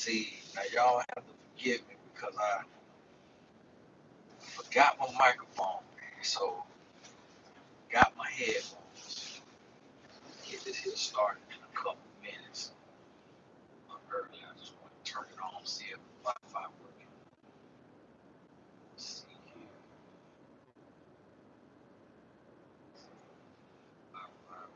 See, now y'all have to forgive me because I forgot my microphone, man. So, got my headphones. Get this here started in a couple minutes. Early, I just want to turn it on, see if the Wi-Fi working. Let's see here. Wi-Fi.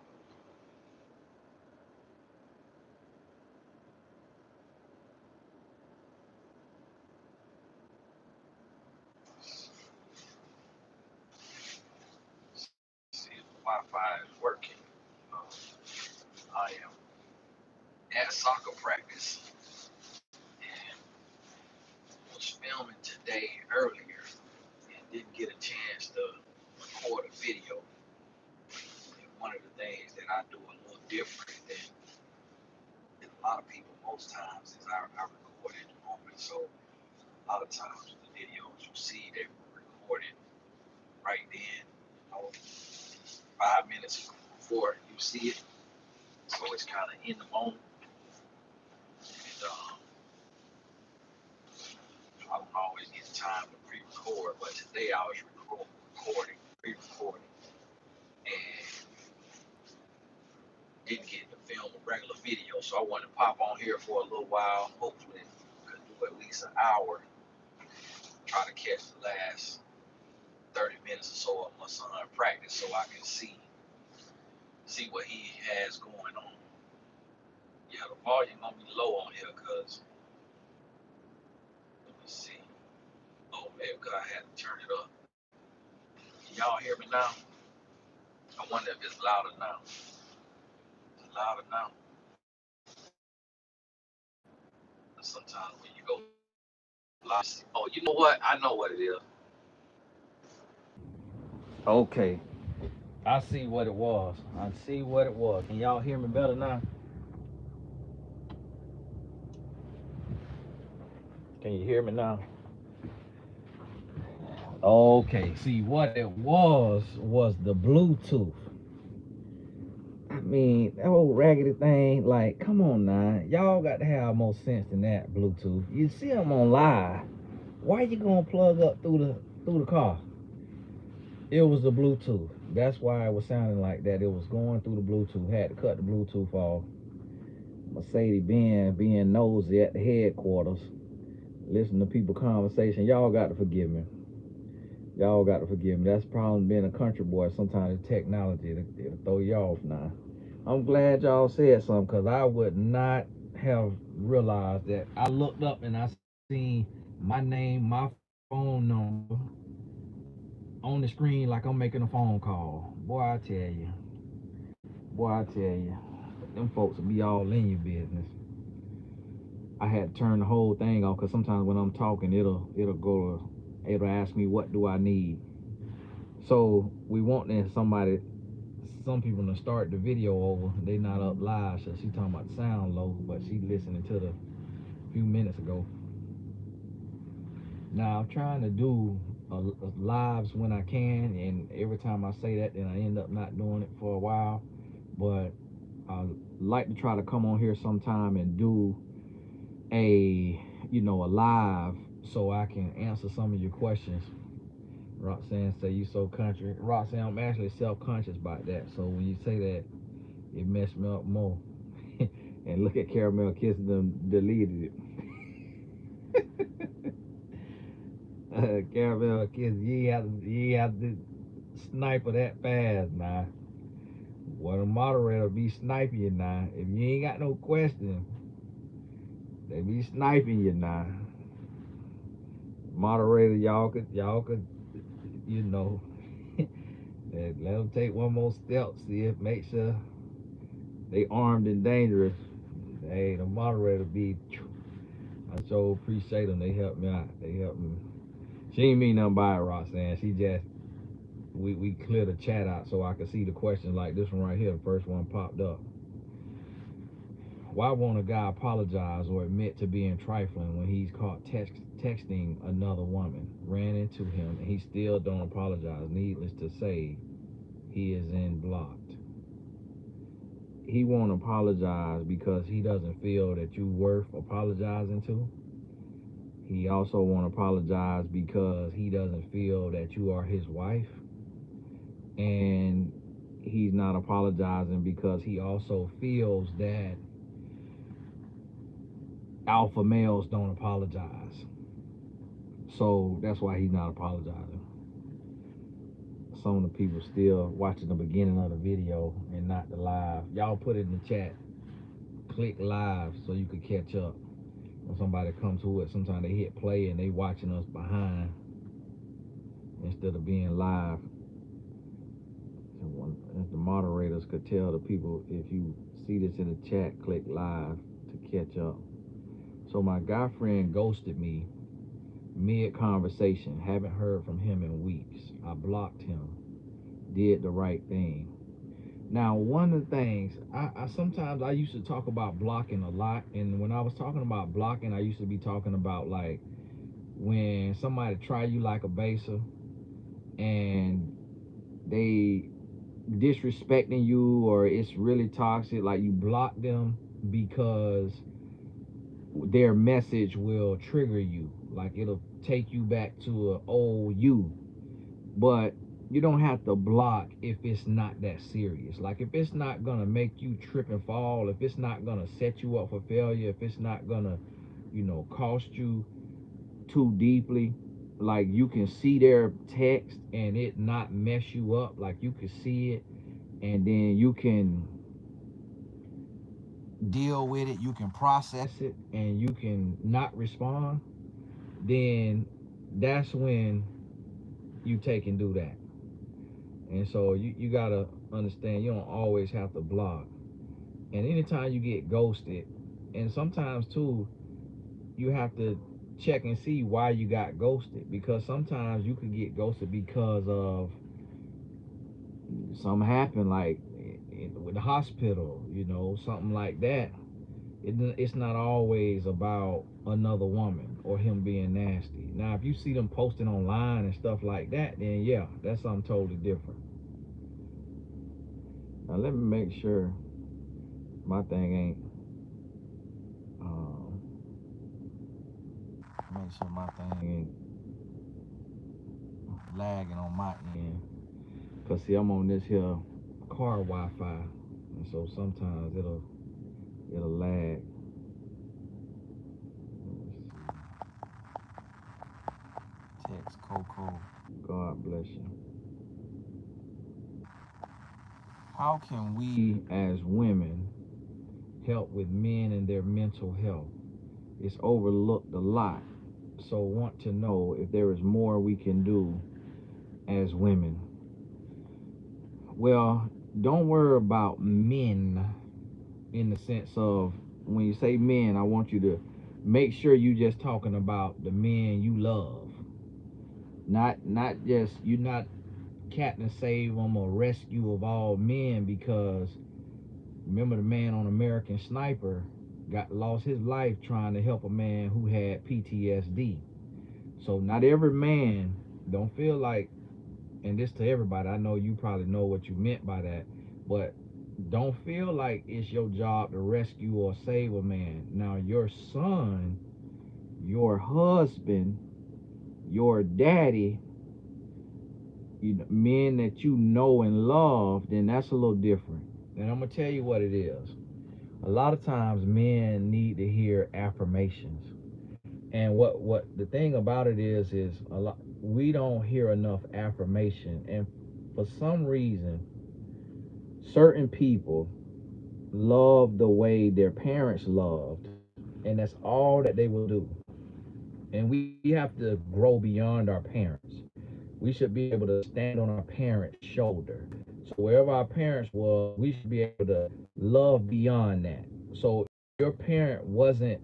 See if the Wi-Fi is working. Uh, I am at soccer practice and was filming today earlier and didn't get a chance to record a video. And one of the things that I do a little different than a lot of people most times is I record in the moment. So a lot of times the videos you see they were recorded right then, you know, 5 minutes before you see it. So it's kind of in the moment. And I don't always get time to pre-record, but today I was recording, pre-recording, and didn't get to film a regular video. So I wanted to pop on here for a little while. Hopefully, could do at least an hour. Try to catch the last 30 minutes or so of my son practice, so I can see what he has going on. Yeah, the volume gonna be low on here, cause let me see. Oh, maybe because I had to turn it up. Can y'all hear me now? I wonder if it's louder now. Is it louder now? Sometimes when you go live, oh, you know what? I know what it is. Okay, I see what it was. I see what it was. Can y'all hear me better now? Can you hear me now? Okay, see what it was the Bluetooth. I mean, that old raggedy thing, like, come on now. Y'all got to have more sense than that, Bluetooth. You see them on live. Why you gonna plug up through the car? It was the Bluetooth. That's why it was sounding like that. It was going through the Bluetooth. Had to cut the Bluetooth off. Mercedes Benz being nosy at the headquarters. Listen to people conversation. Y'all got to forgive me. Y'all got to forgive me. That's the problem being a country boy. Sometimes the technology it'll throw you off now. I'm glad y'all said something because I would not have realized that. I looked up and I seen my name, my phone number on the screen like I'm making a phone call. Boy, I tell you. Boy, I tell you. Them folks will be all in your business. I had to turn the whole thing off because sometimes when I'm talking, it'll ask me what do I need. So we want some people to start the video over. They not up live, so she talking about sound low, but she listening to the few minutes ago. Now I'm trying to do lives when I can, and every time I say that, then I end up not doing it for a while. But I like to try to come on here sometime and do a live so I can answer some of your questions. Roxanne say you so country. Roxanne, I'm actually self-conscious about that. So when you say that, it messed me up more. And look at Caramel kissing them deleted it. Caramel kiss, you have to sniper that fast now. What a moderator be sniping you now. If you ain't got no question, they be sniping you now. Moderator, y'all could, you know, let them take one more step, make sure they armed and dangerous. Hey, the moderator be, I sure appreciate them. They helped me out. They helped me. She ain't mean nothing by it, Roxanne. She just, we cleared the chat out so I could see the questions like this one right here. The first one popped up. Why won't a guy apologize or admit to being trifling when he's caught texting another woman, ran into him, and he still don't apologize? Needless to say, he is in blocked. he won't apologize because he doesn't feel that you worth apologizing to. He also won't apologize because he doesn't feel that you are his wife. And he's not apologizing because he also feels that alpha males don't apologize. So that's why he's not apologizing. Some of the people still watching the beginning of the video and not the live. Y'all put it in the chat. Click live so you can catch up. When somebody comes to it, sometimes they hit play and they watching us behind instead of being live. If the moderators could tell the people, if you see this in the chat, click live to catch up. So my guy friend ghosted me mid conversation. Haven't heard from him in weeks. I blocked him. Did the right thing. Now, one of the things I sometimes I used to talk about blocking a lot, and when I was talking about blocking, I used to be talking about like when somebody try you like a baser and they disrespecting you or it's really toxic, like you block them because their message will trigger you, like it'll take you back to an old you. But you don't have to block if it's not that serious. Like if it's not gonna make you trip and fall, if it's not gonna set you up for failure, if it's not gonna, cost you too deeply, like you can see their text and it not mess you up, like you can see it and then you can deal with it, you can process it, and you can not respond, then that's when you take and do that. And so you gotta understand you don't always have to block. And anytime you get ghosted, and sometimes too, you have to check and see why you got ghosted. Because sometimes you could get ghosted because of something happened, like with the hospital, something like that. It's not always about another woman or him being nasty. Now, if you see them posting online and stuff like that, then yeah, that's something totally different. Now, let me make sure my thing ain't, um, make sure my thing ain't lagging on my end. Cause see, I'm on this here car Wi-Fi, and so sometimes it'll lag. Text Coco. God bless you. How can we as women help with men and their mental health? It's overlooked a lot. So want to know if there is more we can do as women. Well, don't worry about men in the sense of when you say men, I want you to make sure you just talking about the men you love. Not just you're not Captain Save them or Rescue of all men, because remember the man on American Sniper got lost his life trying to help a man who had PTSD. So not every man, don't feel like, and this to everybody, I know you probably know what you meant by that, but don't feel like it's your job to rescue or save a man. Now your son, your husband, your daddy, men that you know and love, then that's a little different. And I'm gonna tell you what it is. A lot of times men need to hear affirmations. And what the thing about it is a lot we don't hear enough affirmation. And for some reason, certain people love the way their parents loved, and that's all that they will do. And we have to grow beyond our parents. We should be able to stand on our parents' shoulder. So wherever our parents was, we should be able to love beyond that. So if your parent wasn't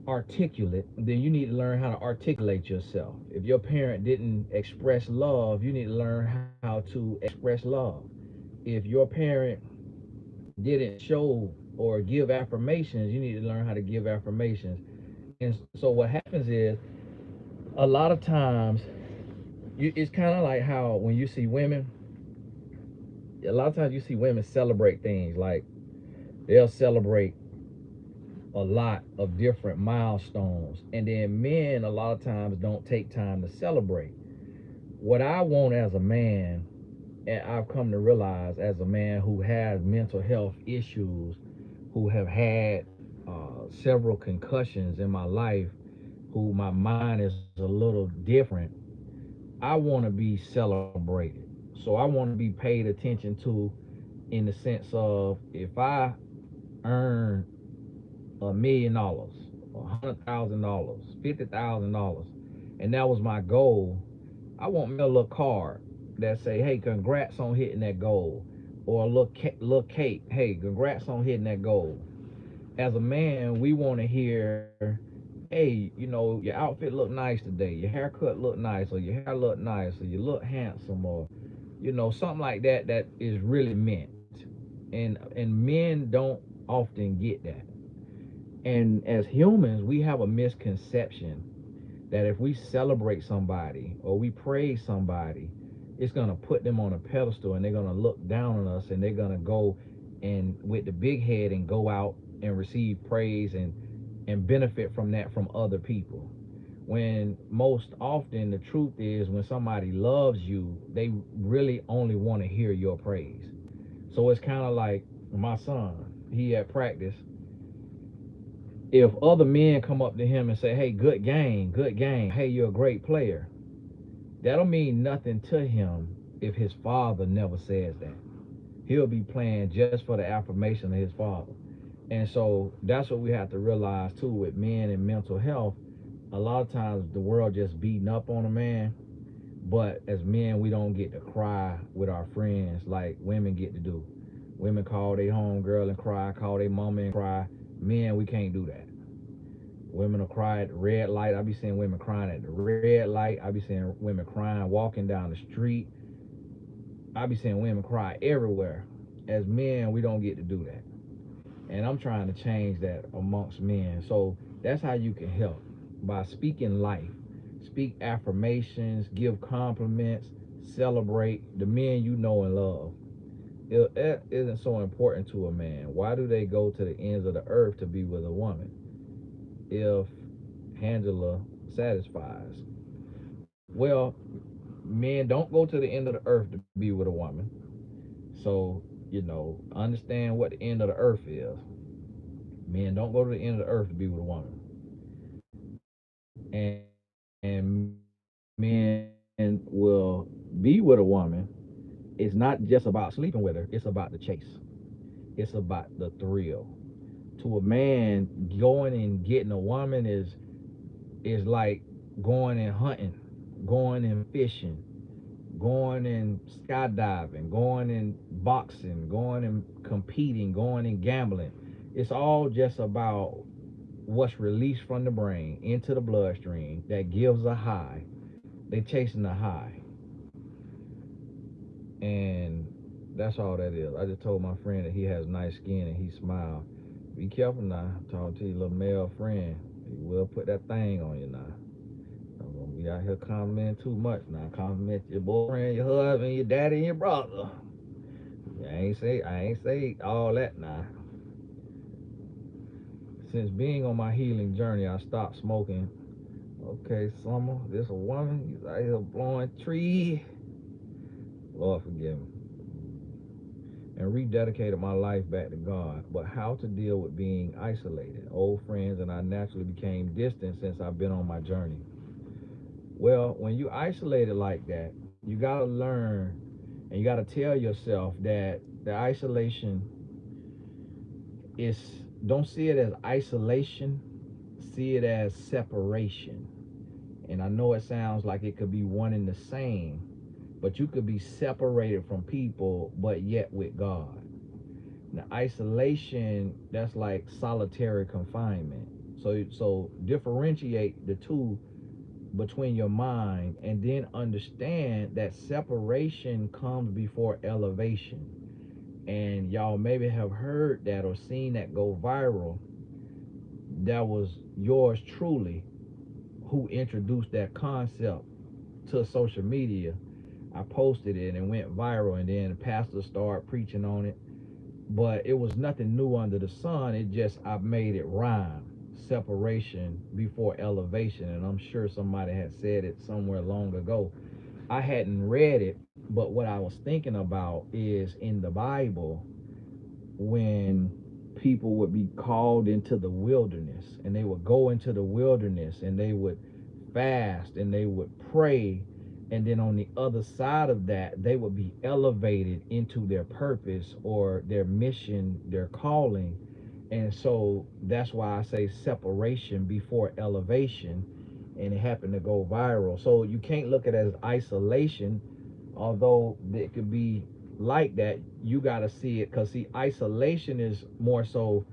articulate, then you need to learn how to articulate yourself. If your parent didn't express love, you need to learn how to express love. If your parent didn't show or give affirmations, you need to learn how to give affirmations. And so what happens is a lot of times it's kind of like how when you see women, a lot of times you see women celebrate things like They'll celebrate a lot of different milestones. And then men, a lot of times, don't take time to celebrate. What I want as a man, and I've come to realize as a man who has mental health issues, who have had several concussions in my life, who my mind is a little different, I want to be celebrated. So I want to be paid attention to, in the sense of, if I earn $1 million, $100,000, $50,000, and that was my goal, I want me a little card that say, "Hey, congrats on hitting that goal," or a little cake. "Hey, congrats on hitting that goal." As a man, we want to hear, "Hey, your outfit look nice today. Your haircut look nice, or your hair look nice, or you look handsome, or something like that. That is really meant." And men don't often get that. And as humans, we have a misconception that if we celebrate somebody or we praise somebody, it's gonna put them on a pedestal, and they're gonna look down on us, and they're gonna go and with the big head and go out and receive praise and benefit from that from other people. When most often the truth is, when somebody loves you, they really only want to hear your praise. So it's kind of like my son. He at practice, if other men come up to him and say, "Hey, good game, hey, you're a great player," that'll mean nothing to him if his father never says that. He'll be playing just for the affirmation of his father. And so that's what we have to realize too with men and mental health. A lot of times the world just beating up on a man, but as men, we don't get to cry with our friends like women get to do. Women call their home girl and cry, call their mama and cry. Men, we can't do that. Women will cry at the red light. I be seeing women crying at the red light. I be seeing women crying walking down the street. I be seeing women cry everywhere. As men, we don't get to do that. And I'm trying to change that amongst men. So that's how you can help, by speaking life. Speak affirmations, give compliments, celebrate the men you know and love. It isn't so important to a man. Why do they go to the ends of the earth to be with a woman if Angela satisfies? Well, men don't go to the end of the earth to be with a woman. So, understand what the end of the earth is. Men don't go to the end of the earth to be with a woman. And men will be with a woman. It's not just about sleeping with her, it's about the chase. It's about the thrill. To a man, going and getting a woman is like going and hunting, going and fishing, going and skydiving, going and boxing, going and competing, going and gambling. It's all just about what's released from the brain into the bloodstream that gives a high. They chasing the high. And that's all that is. I just told my friend that he has nice skin and he smiled. Be careful now. I'm talking to your little male friend. He will put that thing on you now. I'm gonna be out here complimenting too much now. Compliment your boyfriend, your husband, your daddy, and your brother. I ain't say all that now. Since being on my healing journey, I stopped smoking. Okay, Summer, this a woman. He's out here blowing tree. Lord forgive me. And rededicated my life back to God. But how to deal with being isolated? Old friends and I naturally became distant since I've been on my journey. Well, when you isolated like that, you gotta learn and you gotta tell yourself that the isolation is, don't see it as isolation, see it as separation. And I know it sounds like it could be one and the same, but you could be separated from people but yet with God. Now, isolation, that's like solitary confinement. So differentiate the two between your mind, and then understand that separation comes before elevation. And y'all maybe have heard that or seen that go viral. That was yours truly who introduced that concept to social media. I posted it and it went viral, and then the pastor started preaching on it. but it was nothing new under the sun. It just, I made it rhyme. Separation before elevation. And I'm sure somebody had said it somewhere long ago. I hadn't read it, but what I was thinking about is in the Bible, when people would be called into the wilderness, and they would go into the wilderness and they would fast and they would pray, and then on the other side of that they would be elevated into their purpose or their mission, their calling. And so that's why I say separation before elevation, and it happened to go viral. So you can't look at it as isolation, although it could be like that. You got to see it, because see, isolation is more so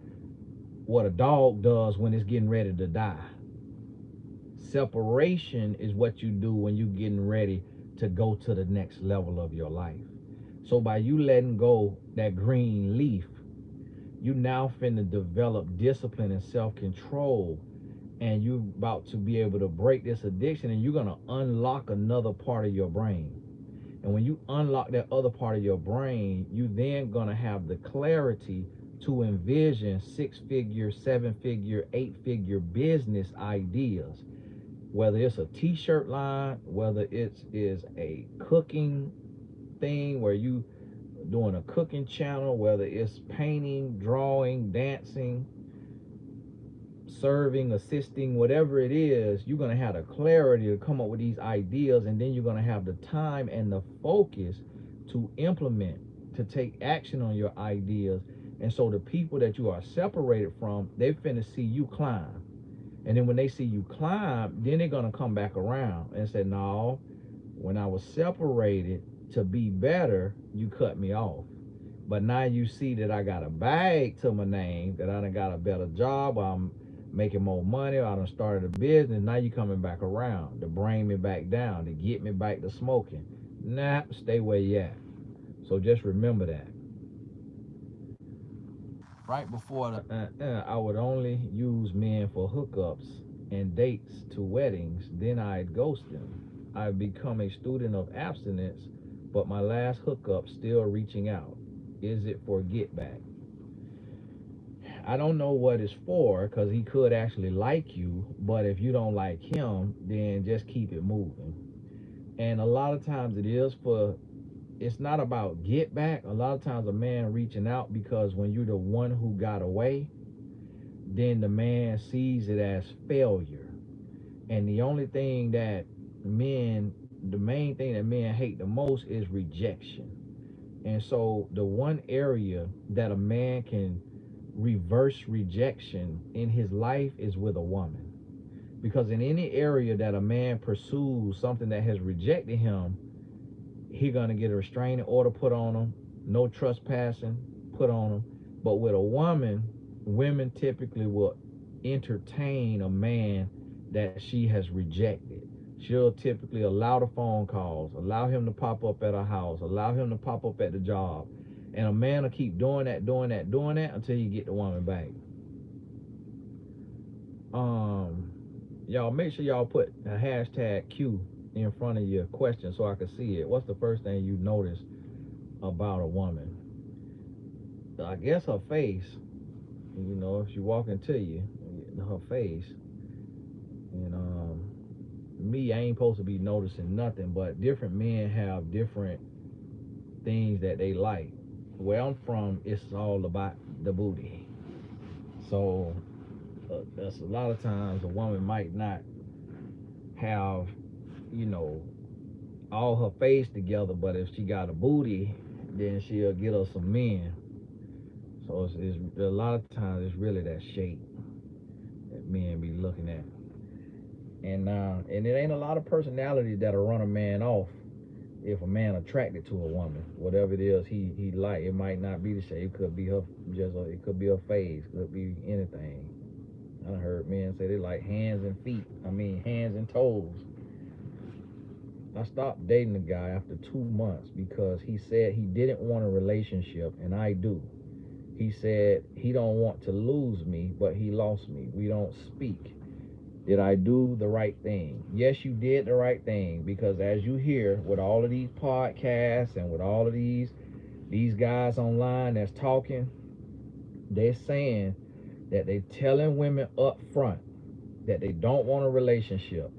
what a dog does when it's getting ready to die. Separation is what you do when you're getting ready to go to the next level of your life. So by you letting go that green leaf, you now finna develop discipline and self-control, and you about to be able to break this addiction, and you're gonna unlock another part of your brain. And when you unlock that other part of your brain, you then gonna have the clarity to envision 6-figure, 7-figure, 8-figure business ideas. Whether it's a t-shirt line, whether it is a cooking thing where you doing a cooking channel, whether it's painting, drawing, dancing, serving, assisting, whatever it is, you're going to have the clarity to come up with these ideas, and then you're going to have the time and the focus to implement, to take action on your ideas. And so the people that you are separated from, they finna see you climb. And then when they see you climb, then they're going to come back around and say, no, when I was separated to be better, you cut me off. But now you see that I got a bag to my name, that I done got a better job, I'm making more money, I done started a business. Now you coming back around to bring me back down, to get me back to smoking. Nah, stay where you at. So just remember that. Right before I would only use men for hookups and dates to weddings, then I'd ghost them. I've become a student of abstinence, but my last hookup still reaching out. Is it for get back? I don't know what it's for, because he could actually like you, but if you don't like him, then just keep it moving. And a lot of times it is for, it's not about get back. A lot of times a man reaching out because when you're the one who got away, then the man sees it as failure. And the only thing that men, the main thing that men hate the most is rejection. And so the one area that a man can reverse rejection in his life is with a woman. Because in any area that a man pursues something that has rejected him, he gonna get a restraining order put on him, no trespassing put on him. But with a woman, women typically will entertain a man that she has rejected. She'll typically allow the phone calls, allow him to pop up at her house, allow him to pop up at the job. And a man will keep doing that, doing that, doing that until you get the woman back. Y'all make sure y'all put a hashtag Q in front of your question so I can see it. What's the first thing you notice about a woman? I guess her face. You know, if she walking to you, her face. And me, I ain't supposed to be noticing nothing, but different men have different things that they like. Where I'm from, it's all about the booty. So that's a lot of times a woman might not have, you know, all her face together, but if she got a booty, then she'll get her some men. So it's a lot of times it's really that shape that men be looking at. And it ain't a lot of personalities that'll run a man off if a man attracted to a woman. Whatever it is he like, it might not be the shape. It could be her, it could be her face, could be anything. I heard men say they like hands and feet. I mean hands and toes. I stopped dating the guy after 2 months because he said he didn't want a relationship, and I do. He said he don't want to lose me, but he lost me. We don't speak. Did I do the right thing? Yes, you did the right thing, because as you hear with all of these podcasts and with all of these These guys online that's talking, they're saying that they telling women up front that they don't want a relationship,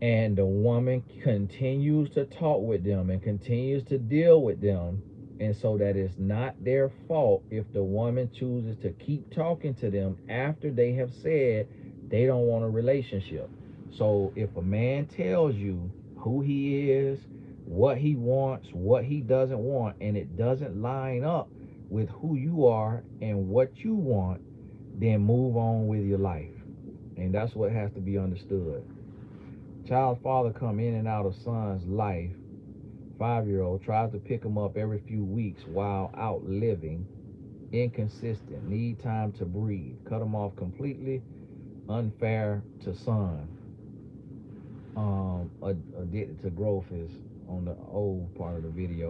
and the woman continues to talk with them and continues to deal with them, and so that it's not their fault if the woman chooses to keep talking to them after they have said they don't want a relationship. So if a man tells you who he is, what he wants, what he doesn't want, and it doesn't line up with who you are and what you want, then move on with your life. And that's what has to be understood. Child's father come in and out of son's life. 5-year-old tries to pick him up every few weeks while out living. Inconsistent. Need time to breathe. Cut him off completely. Unfair to son. Addicted to growth is on the old part of the video.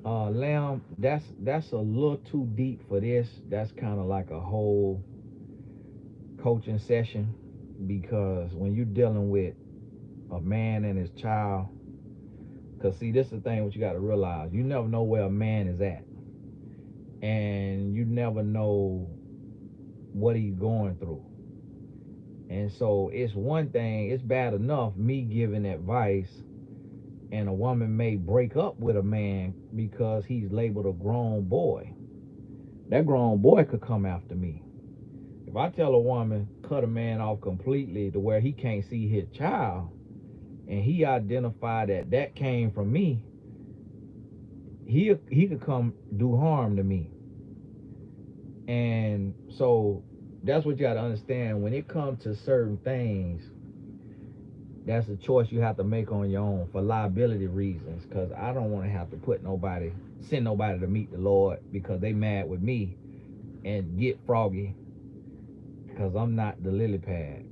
Lamb, that's a little too deep for this. That's kind of like a whole coaching session, because when you're dealing with a man and his child, because see, this is the thing what you got to realize: you never know where a man is at, and you never know what he's going through. And so it's one thing, it's bad enough me giving advice, and a woman may break up with a man because he's labeled a grown boy. That grown boy could come after me. If I tell a woman cut a man off completely to where he can't see his child, and he identified that that came from me, he could come do harm to me. And so that's what you got to understand when it comes to certain things. That's a choice you have to make on your own for liability reasons, because I don't want to have to send nobody to meet the Lord because they mad with me and get froggy because I'm not the lily pad.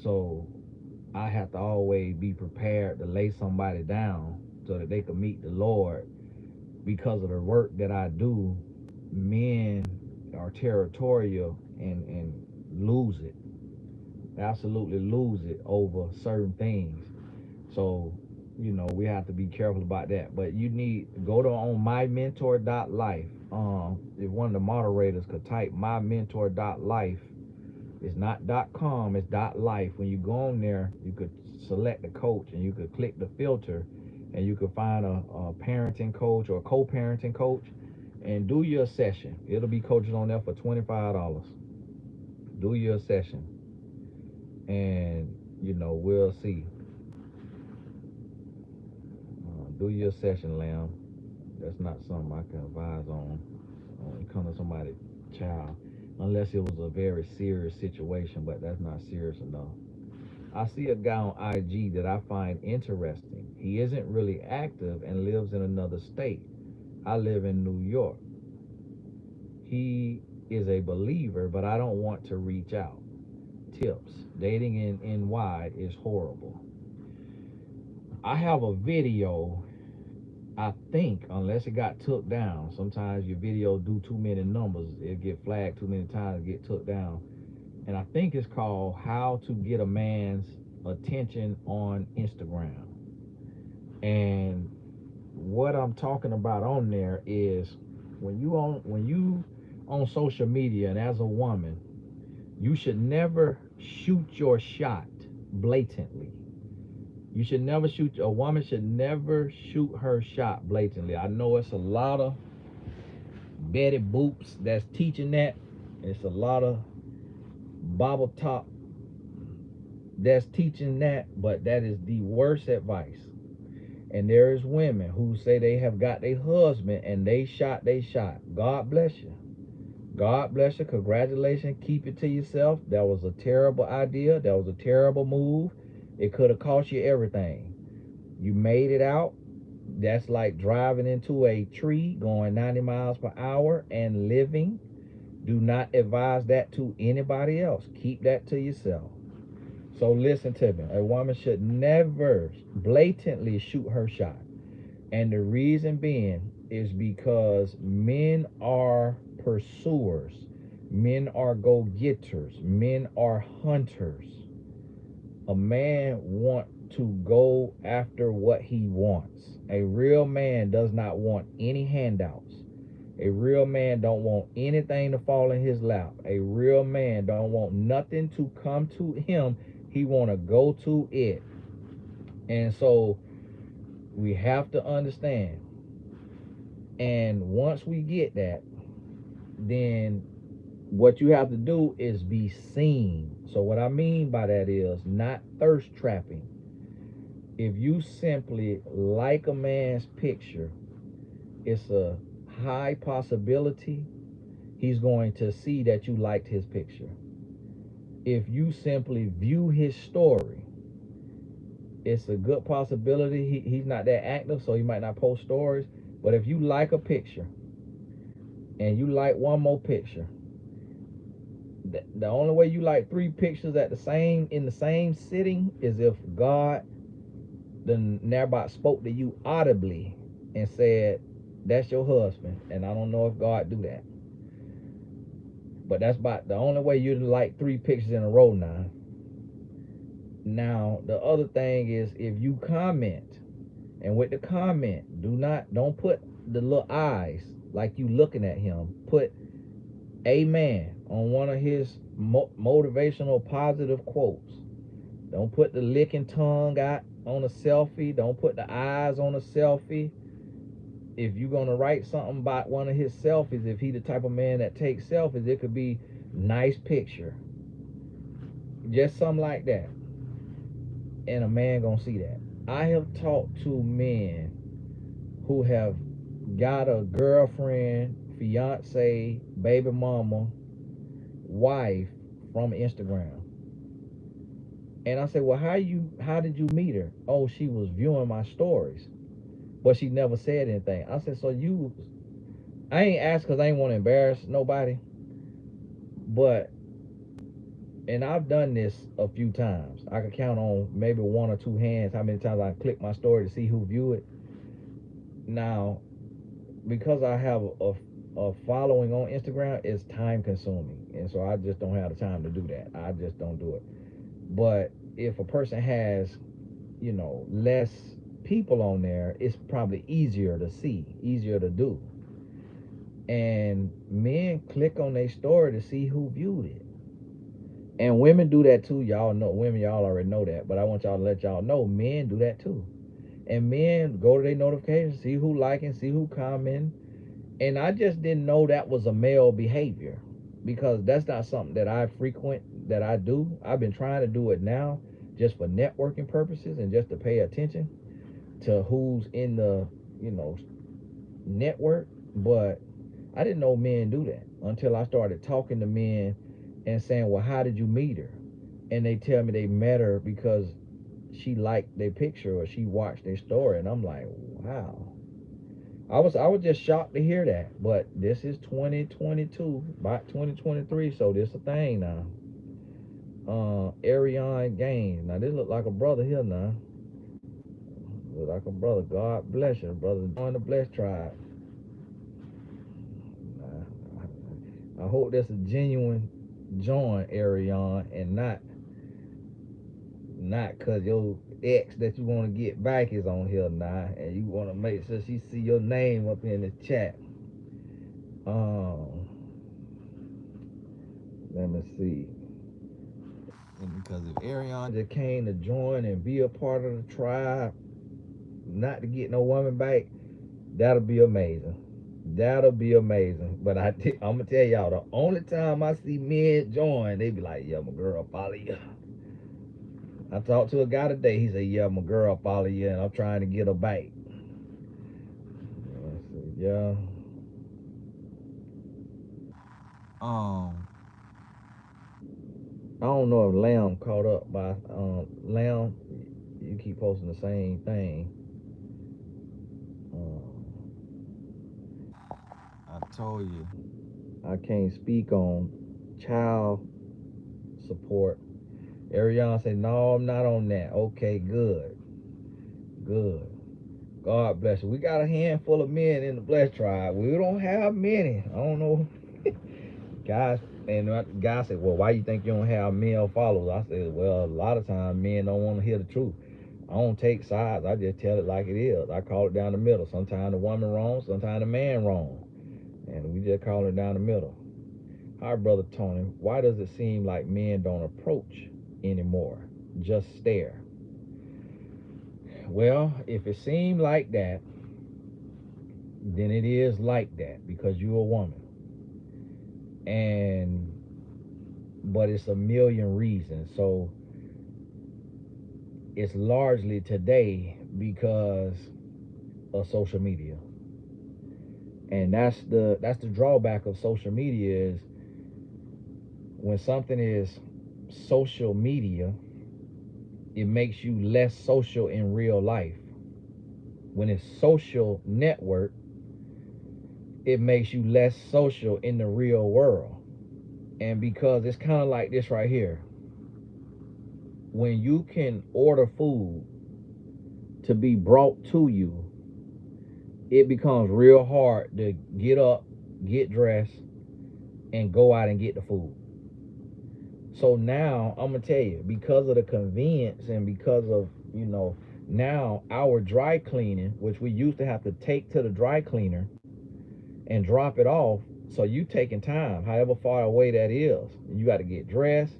So I have to always be prepared to lay somebody down so that they can meet the Lord. Because of the work that I do, men are territorial and lose it, absolutely lose it over certain things. So we have to be careful about that. But you need to go to on mymentor.life. If one of the moderators could type mymentor.life, it's not .com, it's .life. When you go on there, you could select the coach and you could click the filter, and you could find a parenting coach or a co-parenting coach and do your session. It'll be coaches on there for $25. Do your session, and we'll see. Do your session, Lamb. That's not something I can advise on when it comes to somebody's child, unless it was a very serious situation, but that's not serious enough. I see a guy on IG that I find interesting. He isn't really active and lives in another state. I live in New York. He is a believer, but I don't want to reach out. Tips. Dating in NY is horrible. I have a video, I think, unless it got took down. Sometimes your video do too many numbers. It get flagged too many times, get took down. And I think it's called How to Get a Man's Attention on Instagram. And what I'm talking about on there is when you on social media, and as a woman, you should never shoot your shot blatantly. A woman should never shoot her shot blatantly. I know it's a lot of Betty Boops that's teaching that. It's a lot of Bible Top that's teaching that, but that is the worst advice. And there is women who say they have got their husband and they shot. God bless you. God bless you. Congratulations. Keep it to yourself. That was a terrible idea. That was a terrible move. It could have cost you everything. You made it out. That's like driving into a tree going 90 miles per hour and living. Do not advise that to anybody else. Keep that to yourself. So listen to me. A woman should never blatantly shoot her shot. And the reason being is because men are pursuers. Men are go-getters. Men are hunters. A man want to go after what he wants. A real man does not want any handouts. A real man don't want anything to fall in his lap. A real man don't want nothing to come to him. He want to go to it. And so we have to understand. And once we get that, then what you have to do is be seen. So what I mean by that is not thirst trapping. If you simply like a man's picture, it's a high possibility he's going to see that you liked his picture. If you simply view his story, it's a good possibility he's not that active, so he might not post stories. But if you like a picture and you like one more picture, the only way you like three pictures in the same sitting is if God then thereby spoke to you audibly and said, that's your husband. And I don't know if God do that. But that's about the only way you like three pictures in a row now. Now, the other thing is if you comment, and with the comment, don't put the little eyes like you looking at him. Put amen on one of his motivational positive quotes. Don't put the licking tongue out on a selfie. Don't put the eyes on a selfie. If you're gonna write something about one of his selfies, if he the type of man that takes selfies, it could be nice picture, just something like that, and a man gonna see that. I have talked to men who have got a girlfriend, fiance, baby mama, wife from Instagram, and I said, well, how did you meet her? Oh, she was viewing my stories, but she never said anything. I said, so I ain't asked because I ain't want to embarrass nobody, but, and I've done this a few times. I could count on maybe one or two hands how many times I click my story to see who view it. Now, because I have a following on Instagram, it's time consuming. And so I just don't have the time to do that. I just don't do it. But if a person has, less people on there, it's probably easier to see, easier to do. And men click on their story to see who viewed it. And women do that too. Y'all know, women, y'all already know that. But I want y'all to let y'all know, men do that too. And men go to their notifications, see who liking, see who commenting. And I just didn't know that was a male behavior, because that's not something that I frequent, that I do. I've been trying to do it now just for networking purposes and just to pay attention to who's in the, network. But I didn't know men do that until I started talking to men and saying, well, how did you meet her? And they tell me they met her because she liked their picture or she watched their story. And I'm like, wow. I was just shocked to hear that. But this is 2022, about 2023, so this a thing now. Arion Gaines. Now this look like a brother here now. Look like a brother. God bless you, brother. Join the blessed tribe. I hope that's a genuine join, Arion, and not cause your ex that you want to get back is on here now, and you want to make sure she see your name up in the chat. Let me see. And because if Arion just came to join and be a part of the tribe, not to get no woman back, that'll be amazing. That'll be amazing. But I'm gonna tell y'all, the only time I see men join, they be like, yeah, my girl follow you. I talked to a guy today. He said, yeah, my girl follow you, and I'm trying to get her back. I said, yeah. I don't know if Lamb caught up by Lamb. You keep posting the same thing. I told you I can't speak on child support. Ariana said, no, I'm not on that. Okay, good. God bless you. We got a handful of men in the blessed tribe. We don't have many. I don't know. Guys, and the guy said, well, why you think you don't have male followers? I said, well, a lot of times men don't want to hear the truth. I don't take sides. I just tell it like it is. I call it down the middle. Sometimes the woman wrong, sometimes the man wrong. And we just call it down the middle. Hi, Brother Tony. Why does it seem like men don't approach anymore? Just stare. Well, if it seemed like that, then it is like that because you're a woman. And but it's a million reasons. So it's largely today because of social media. And that's the drawback of social media is when something is social media, it makes you less social in real life. When it's social network, it makes you less social in the real world. And because it's kind of like this right here. When you can order food to be brought to you, it becomes real hard to get up, get dressed, and go out and get the food. So now I'm gonna tell you, because of the convenience and because of, now our dry cleaning, which we used to have to take to the dry cleaner and drop it off. So you taking time, however far away that is. You got to get dressed,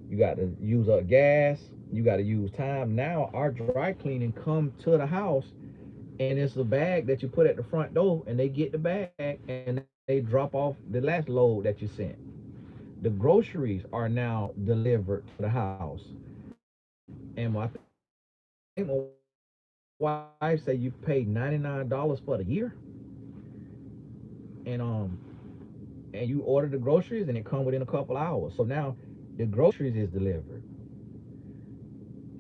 you got to use up gas, you got to use time. Now our dry cleaning come to the house, and it's a bag that you put at the front door, and they get the bag and they drop off the last load that you sent. The groceries are now delivered to the house. And I think my wife said you paid $99 for the year. And and you order the groceries and it come within a couple hours. So now the groceries is delivered.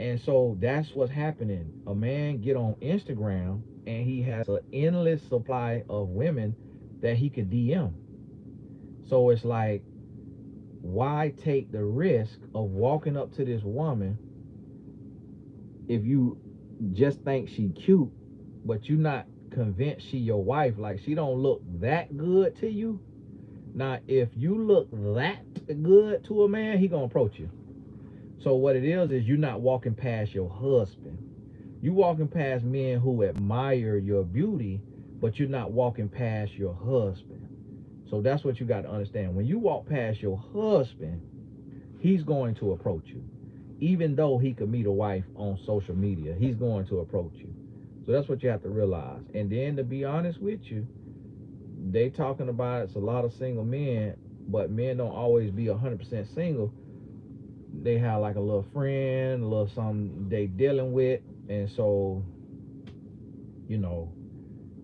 And so that's what's happening. A man get on Instagram and he has an endless supply of women that he could DM. So it's like, why take the risk of walking up to this woman if you just think she cute, but you not convinced she your wife? Like, she don't look that good to you. Now, if you look that good to a man, he gonna approach you. So what it is you're not walking past your husband. You walking past men who admire your beauty, but you're not walking past your husband. So that's what you got to understand. When you walk past your husband, he's going to approach you. Even though he could meet a wife on social media, he's going to approach you. So that's what you have to realize. And then, to be honest with you, they talking about it's a lot of single men, but men don't always be 100% single. They have like a little friend, a little something they dealing with, and so you know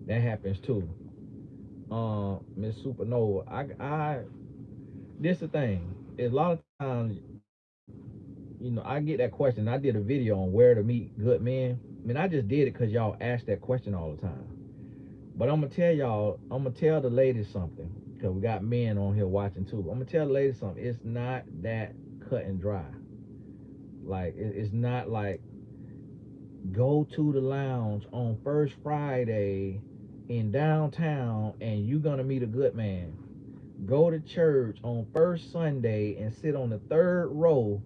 that happens too. Miss Supernova, I this the thing. A lot of times, I get that question. I did a video on where to meet good men. I mean, I just did it because y'all ask that question all the time. But I'm gonna tell y'all, I'm gonna tell the ladies something, because we got men on here watching too. I'm gonna tell the ladies something. It's not that cut and dry. Like, it's not like go to the lounge on First Friday in downtown and you gonna meet a good man. Go to church on First Sunday and sit on the third row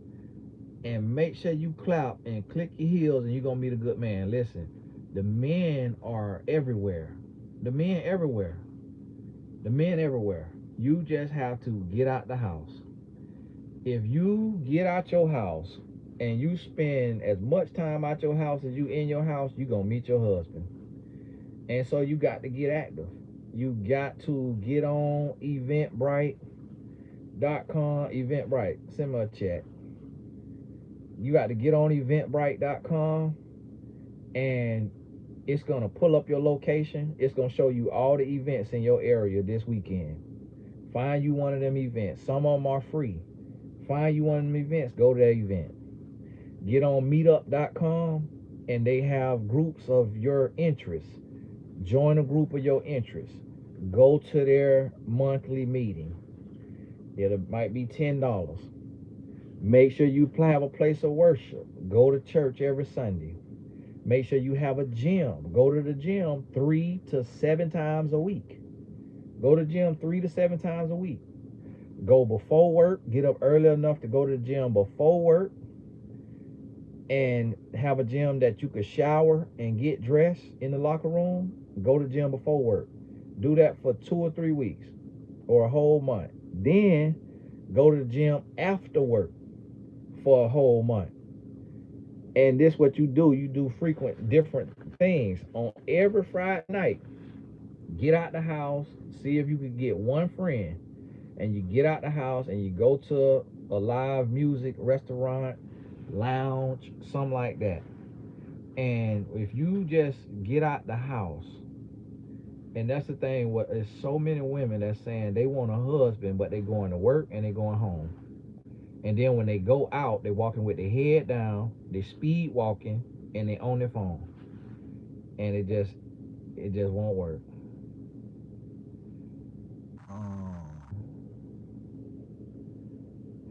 and make sure you clap and click your heels and you're gonna meet a good man. Listen, the men are everywhere. The men everywhere. The men everywhere. You just have to get out the house. If you get out your house and you spend as much time out your house as you in your house, you gonna meet your husband. And so you got to get active. You got to get on eventbrite.com. Eventbrite, send me a chat. You got to get on eventbrite.com, and it's gonna pull up your location. It's gonna show you all the events in your area this weekend. Find you one of them events. Some of them are free. Find you one of them events, go to that event. Get on meetup.com, and they have groups of your interests. Join a group of your interests. Go to their monthly meeting. It might be $10. Make sure you have a place of worship. Go to church every Sunday. Make sure you have a gym. Go to the gym 3 to 7 times a week. Go to the gym 3 to 7 times a week. Go before work. Get up early enough to go to the gym before work. and have a gym that you could shower and get dressed in the locker room, go to the gym before work. Do that for 2 or 3 weeks or a whole month. Then go to the gym after work for a whole month. And this what you do frequent different things. On every Friday night, get out the house, see if you can get one friend, and you get out the house and you go to a live music restaurant, lounge, something like that. And if you just get out the house, and that's the thing, what there's so many women that's saying they want a husband, but they going to work and they going home. And then when they go out, they walking with their head down, they speed walking, and they on their phone. And it just won't work. Um,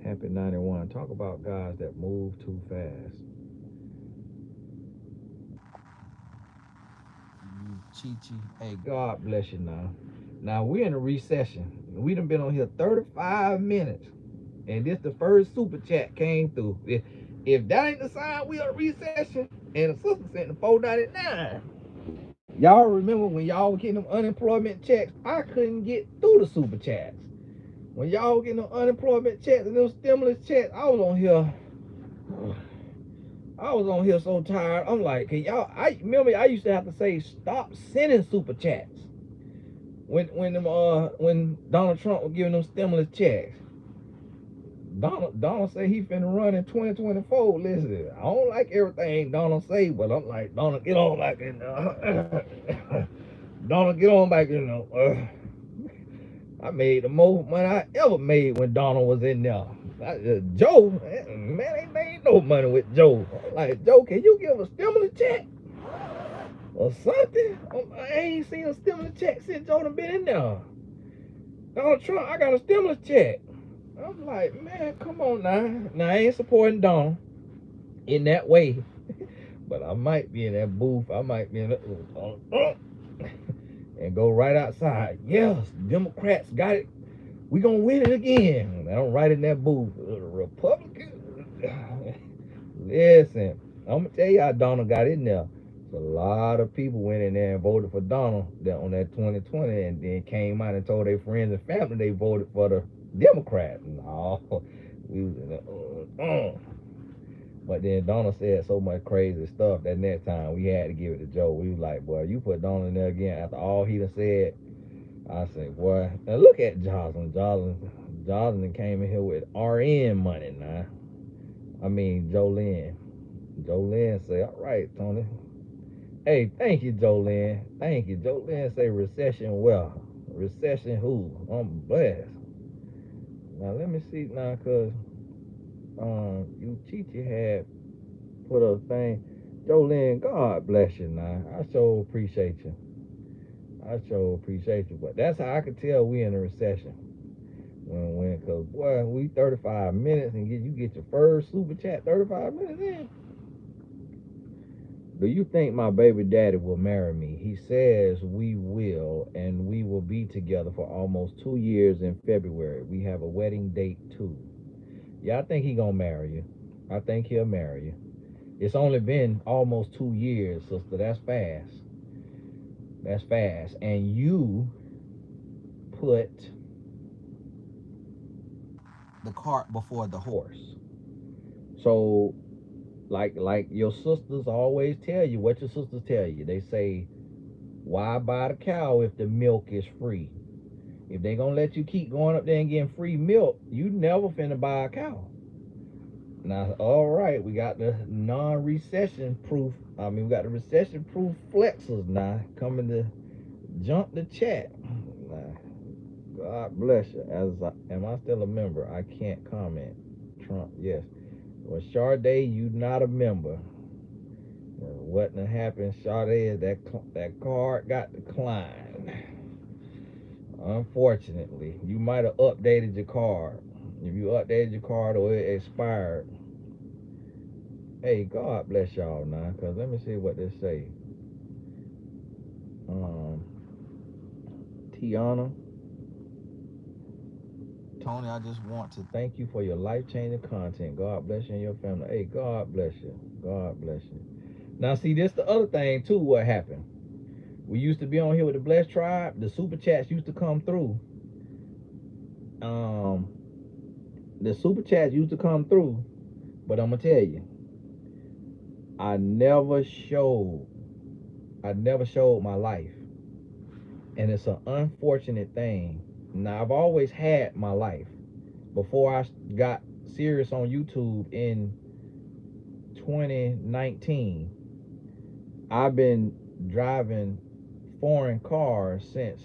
Happy 91. Talk about guys that move too fast. Chi. Hey, God bless you now. Now we're in a recession. We done been on here 35 minutes. And this the first super chat came through. If that ain't the sign we are recession, and the sister sent the 499. Y'all remember when y'all were getting them unemployment checks? I couldn't get through the super chats. When y'all were getting them unemployment checks and them stimulus checks, I was on here so tired. I'm like, can y'all? I remember I used to have to say stop sending super chats when Donald Trump was giving them stimulus checks. Donald say he finna run in 2024. Listen, I don't like everything Donald say, but I'm like, Donald, get on back in Donald, get on back in I made the most money I ever made when Donald was in there. Joe, man, ain't made no money with Joe. I'm like, Joe, can you give a stimulus check or something? I ain't seen a stimulus check since Joe done been in there. Donald Trump, I got a stimulus check. I'm like, man, come on now. Now I ain't supporting Donald in that way, but I might be in that booth. I might be in that and go right outside. Yes, Democrats got it. We gonna win it again. I'm right in that booth. Republican. Listen, I'm gonna tell you how Donald got in there. A lot of people went in there and voted for Donald on that 2020, and then came out and told their friends and family they voted for the Democrat. No, we was in there. But then Donald said so much crazy stuff that next time we had to give it to Joe. We was like, boy, you put Donald in there again after all he done said. I say, boy, now look at Jocelyn. Jocelyn came in here with RN money now. I mean, Jolene. Jolene say, all right, Tony. Hey, thank you, Jolene. Thank you. Jolene say recession well. Recession who? I'm blessed. Now let me see now, cause you Chichi had put a thing. Jolene, God bless you now. I sure appreciate you. But that's how I could tell we in a recession. Cause boy, we 35 minutes and you get your first super chat 35 minutes in. Do you think my baby daddy will marry me? He says we will, and we will be together for almost 2 years in February. We have a wedding date too. Yeah, I think he gonna marry you. I think he'll marry you. It's only been almost 2 years, sister. That's fast. That's fast. And you put the cart before the horse. So like your sisters always tell you, what your sisters tell you. They say, why buy the cow if the milk is free? If they gonna let you keep going up there and getting free milk, you never finna buy a cow. Now, all right, we got the non-recession proof. We got the recession proof flexers now coming to jump the chat. Now, God bless you. Am I still a member? I can't comment. Trump, yes. Well, Sade, you not a member. What done happened, Sade, is that card got declined. Unfortunately, you might have updated your card. If you updated your card or it expired, hey, God bless y'all now. Cause let me see what they say. Tiana, Tony, I just want to thank you for your life-changing content. God bless you and your family. Hey, God bless you. God bless you. Now, see, this the other thing, too, what happened. We used to be on here with the Blessed Tribe. The super chats used to come through. Um, the super chats used to come through. But I'm going to tell you, I never showed. I never showed my life. And it's an unfortunate thing. Now, I've always had my life. Before I got serious on YouTube in 2019, I've been driving foreign cars since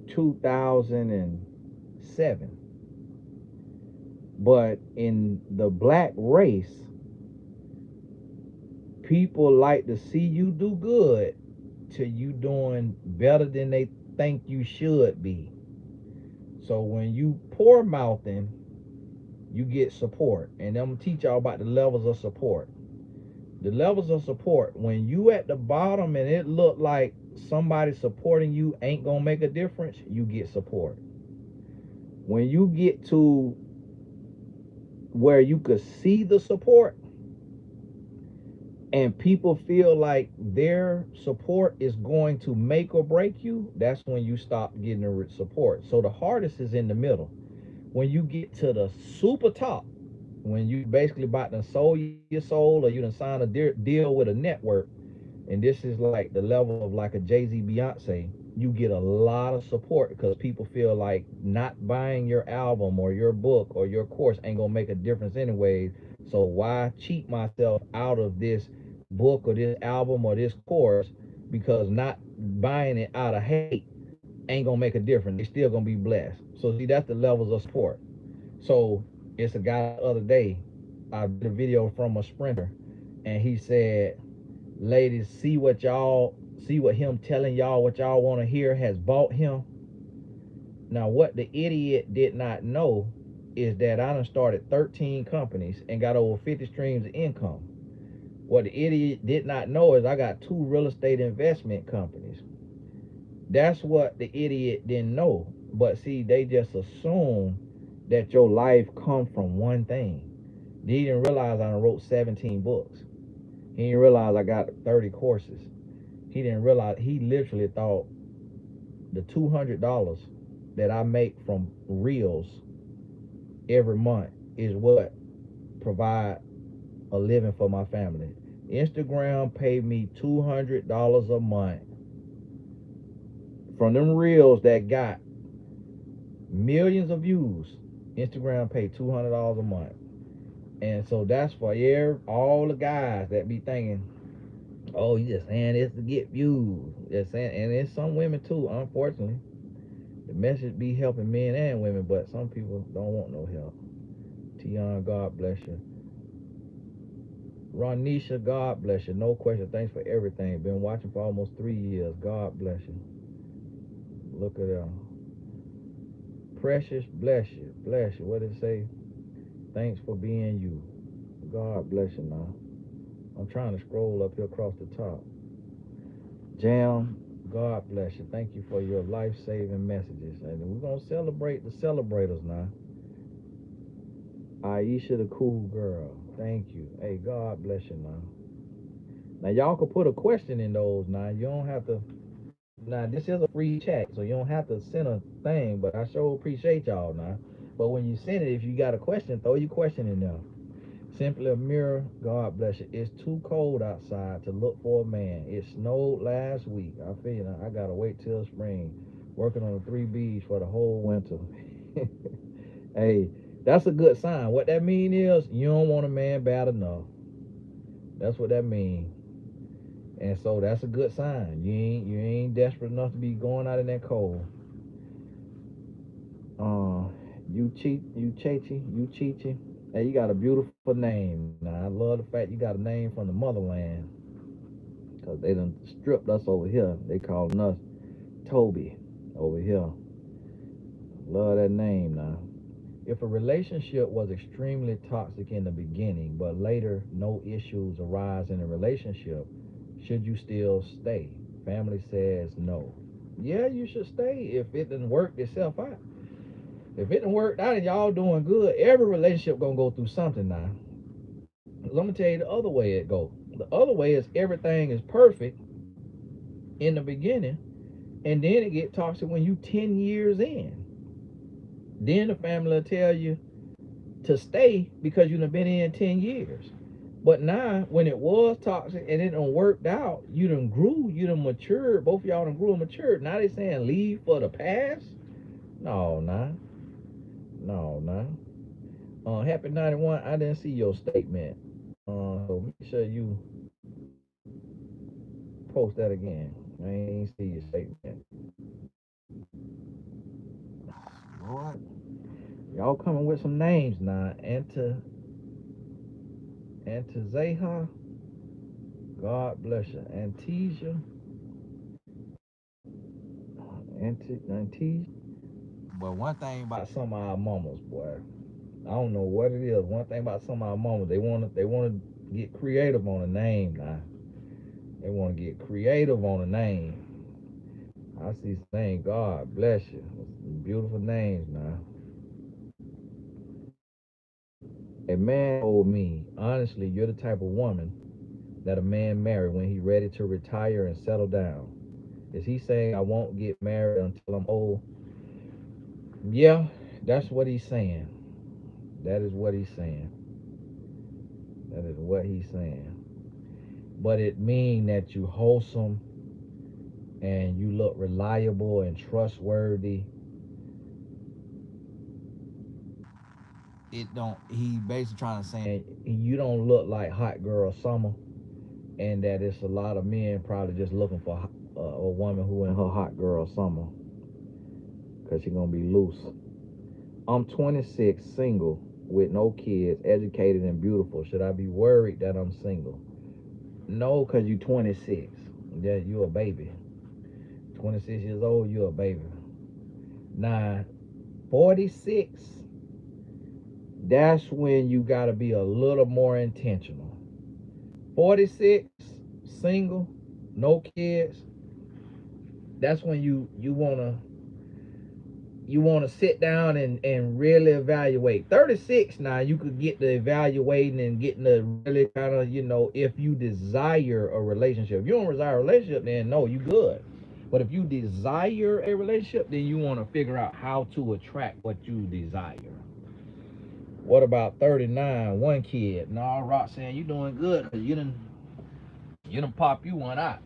2007. But in the black race, people like to see you do good till you doing better than they think you should be. So when you poor mouthing, you get support. And I'm gonna teach y'all about the levels of support. The levels of support, when you at the bottom and it look like somebody supporting you ain't gonna make a difference, you get support. When you get to where you could see the support and people feel like their support is going to make or break you, that's when you stop getting the support. So the hardest is in the middle. When you get to the super top, when you basically about to sold your soul or you done signed a deal with a network, and this is like the level of like a Jay-Z, Beyonce, you get a lot of support because people feel like not buying your album or your book or your course ain't gonna make a difference anyways. So why cheat myself out of this book or this album or this course, because not buying it out of hate ain't gonna make a difference. They still gonna be blessed. So see, that's the levels of support. So it's a guy the other day, I did a video from a sprinter, and he said, ladies, see what him telling y'all what y'all want to hear has bought him. Now, what the idiot did not know is that I done started 13 companies and got over 50 streams of income. What the idiot did not know is I got 2 real estate investment companies. That's what the idiot didn't know. But see, they just assume that your life comes from one thing. He didn't realize I wrote 17 books. He didn't realize I got 30 courses. He didn't realize, he literally thought the $200 that I make from reels every month is what provide a living for my family. Instagram paid me $200 a month from them reels that got millions of views. Instagram paid $200 a month. And so that's for all the guys that be thinking, oh, you just saying this to get views. Just saying, and it's some women too, unfortunately. The message be helping men and women, but some people don't want no help. Tion, God bless you. Ronisha, God bless you. No question. Thanks for everything. Been watching for almost 3 years. God bless you. Look at them. Precious, bless you. Bless you. What did it say? Thanks for being you. God bless you now. I'm trying to scroll up here across the top. Jam, God bless you. Thank you for your life-saving messages. And we're going to celebrate the celebrators now. Aisha, the cool girl. Thank you. Hey, God bless you now. Now, y'all can put a question in those now. You don't have to. Now, this is a free chat, so you don't have to send a thing, but I sure appreciate y'all now. But when you send it, if you got a question, throw your question in there. Simply a mirror, God bless you. It's too cold outside to look for a man. It snowed last week. I feel you now. I gotta wait till spring. Working on the 3Bs for the whole winter. Hey, that's a good sign. What that mean is you don't want a man bad enough. That's what that mean. And so that's a good sign. You ain't desperate enough to be going out in that cold. You Chichi. Hey, you got a beautiful name. Now I love the fact you got a name from the motherland. Cause they done stripped us over here. They calling us Toby over here. Love that name now. If a relationship was extremely toxic in the beginning, but later no issues arise in a relationship, should you still stay? Family says no. Yeah, you should stay if it didn't work itself out. If it done worked out and y'all doing good, every relationship gonna go through something now. Let me tell you the other way it go. The other way is everything is perfect in the beginning, and then it get toxic when you 10 years in. Then the family will tell you to stay because you done been in 10 years. But now, when it was toxic and it done worked out, you done grew, you done matured, both of y'all done grew and matured. Now they saying leave for the past? No, nah. No, nah. Happy 91, I didn't see your statement. So make sure you post that again. I ain't see your statement. Lord, y'all coming with some names now. Antizeha, God bless you. Antesia, Antesia. But one thing about some of our mamas, boy, I don't know what it is. One thing about some of our mamas, they wanna get creative on a name now. They wanna get creative on a name. I see saying God bless you. Beautiful names now. A man told me, honestly, you're the type of woman that a man marry when he ready to retire and settle down. Is he saying I won't get married until I'm old? Yeah, that's what he's saying. That is what he's saying. That is what he's saying. But it mean that you wholesome and you look reliable and trustworthy. It don't. He basically trying to say you don't look like hot girl summer, and that it's a lot of men probably just looking for a woman who in her hot girl summer, cause she gonna be loose. I'm 26, single, with no kids, educated and beautiful. Should I be worried that I'm single? No, cause you 26. Yeah, you a baby. 26 years old, you a baby. Now, 46, that's when you gotta be a little more intentional. 46, single, no kids, that's when you wanna sit down and really evaluate. 36 now you could get the evaluating and getting the really kind of, if you desire a relationship. If you don't desire a relationship, then no, you good. But if you desire a relationship, then you want to figure out how to attract what you desire. What about 39, one kid? No, Rock saying you doing good because you done pop you one out.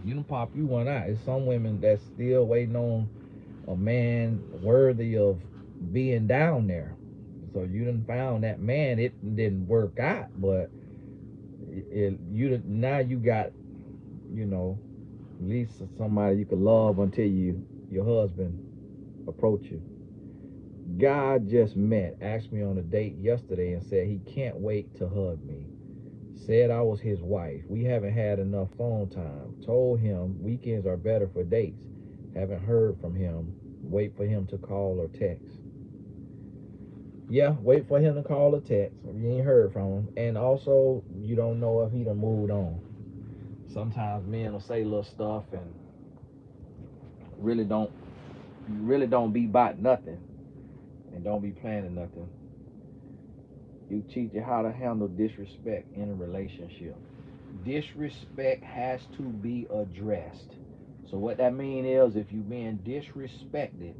You done pop you one out. It's some women that's still waiting on a man worthy of being down there. So you done found that man. It didn't work out, but now you got, at least somebody you can love until your husband approach you. God just met, asked me on a date yesterday and said he can't wait to hug me. Said I was his wife. We haven't had enough phone time. Told him weekends are better for dates. Haven't heard from him. Wait for him to call or text. Yeah, wait for him to call or text. You ain't heard from him. And also, you don't know if he done moved on. Sometimes men will say little stuff and really don't be about nothing and don't be planning nothing. You teach you how to handle disrespect in a relationship. Disrespect has to be addressed. So what that means is if you being disrespected,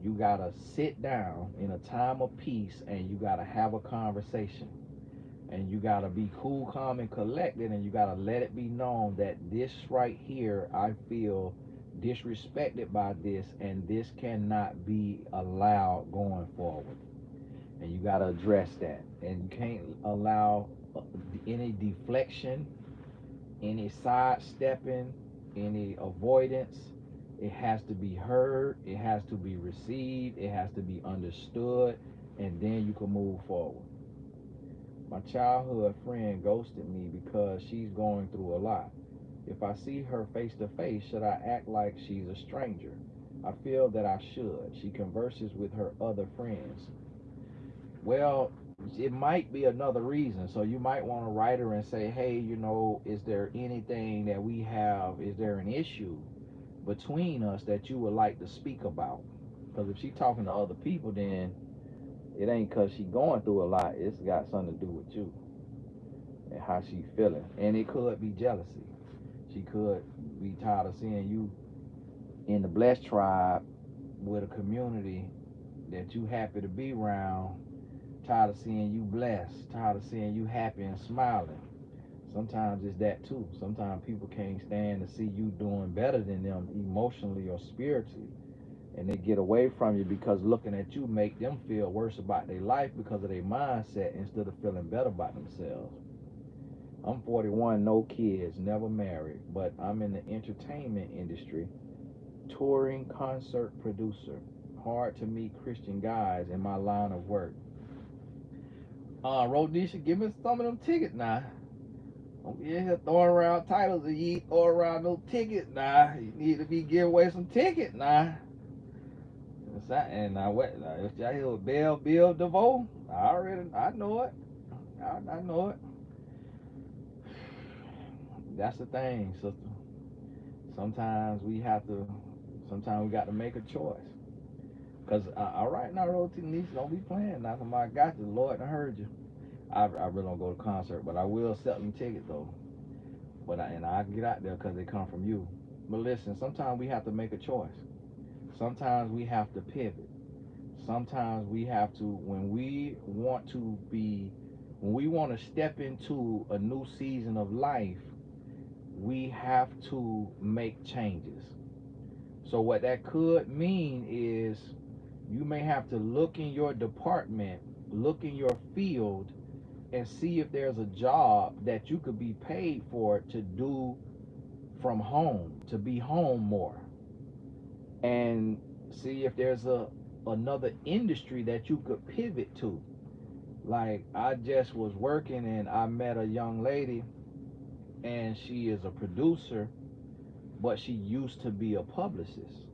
you gotta sit down in a time of peace and you gotta have a conversation. And you gotta be cool, calm, and collected, and you gotta let it be known that this right here, I feel disrespected by this, and this cannot be allowed going forward. And you got to address that, and you can't allow any deflection, any sidestepping, any avoidance. It has to be heard, it has to be received, it has to be understood, and then you can move forward. My childhood friend ghosted me because she's going through a lot. If I see her face to face, should I act like she's a stranger? I feel that I should. She converses with her other friends. Well, it might be another reason. So you might want to write her and say, hey, is there anything that we have? Is there an issue between us that you would like to speak about? Because if she talking to other people, then it ain't because she going through a lot. It's got something to do with you and how she feeling. And it could be jealousy. She could be tired of seeing you in the blessed tribe with a community that you happy to be around, tired of seeing you blessed, tired of seeing you happy and smiling. Sometimes it's that too. Sometimes people can't stand to see you doing better than them emotionally or spiritually. And they get away from you because looking at you make them feel worse about their life because of their mindset instead of feeling better about themselves. I'm 41, no kids, never married, but I'm in the entertainment industry, touring concert producer. Hard to meet Christian guys in my line of work. Rhodesia, give me some of them tickets now. Don't be in here throwing around titles and you throw around no tickets now. You need to be giving away some tickets now. And I what? If y'all hear Bill DeVoe, I know it. I know it. That's the thing, sister. Sometimes we have to. Sometimes we got to make a choice. Cause all right now, Roti Niece, don't be playing. Now, somebody got you. Lord, I heard you. I really don't go to concert, but I will sell them tickets though. And I get out there because they come from you. But listen, sometimes we have to make a choice. Sometimes we have to pivot. Sometimes we have to when we want to step into a new season of life, we have to make changes. So what that could mean is you may have to look in your department, look in your field, and see if there's a job that you could be paid for to do from home, to be home more, and see if there's another industry that you could pivot to. Like I just was working and I met a young lady and she is a producer, but she used to be a publicist.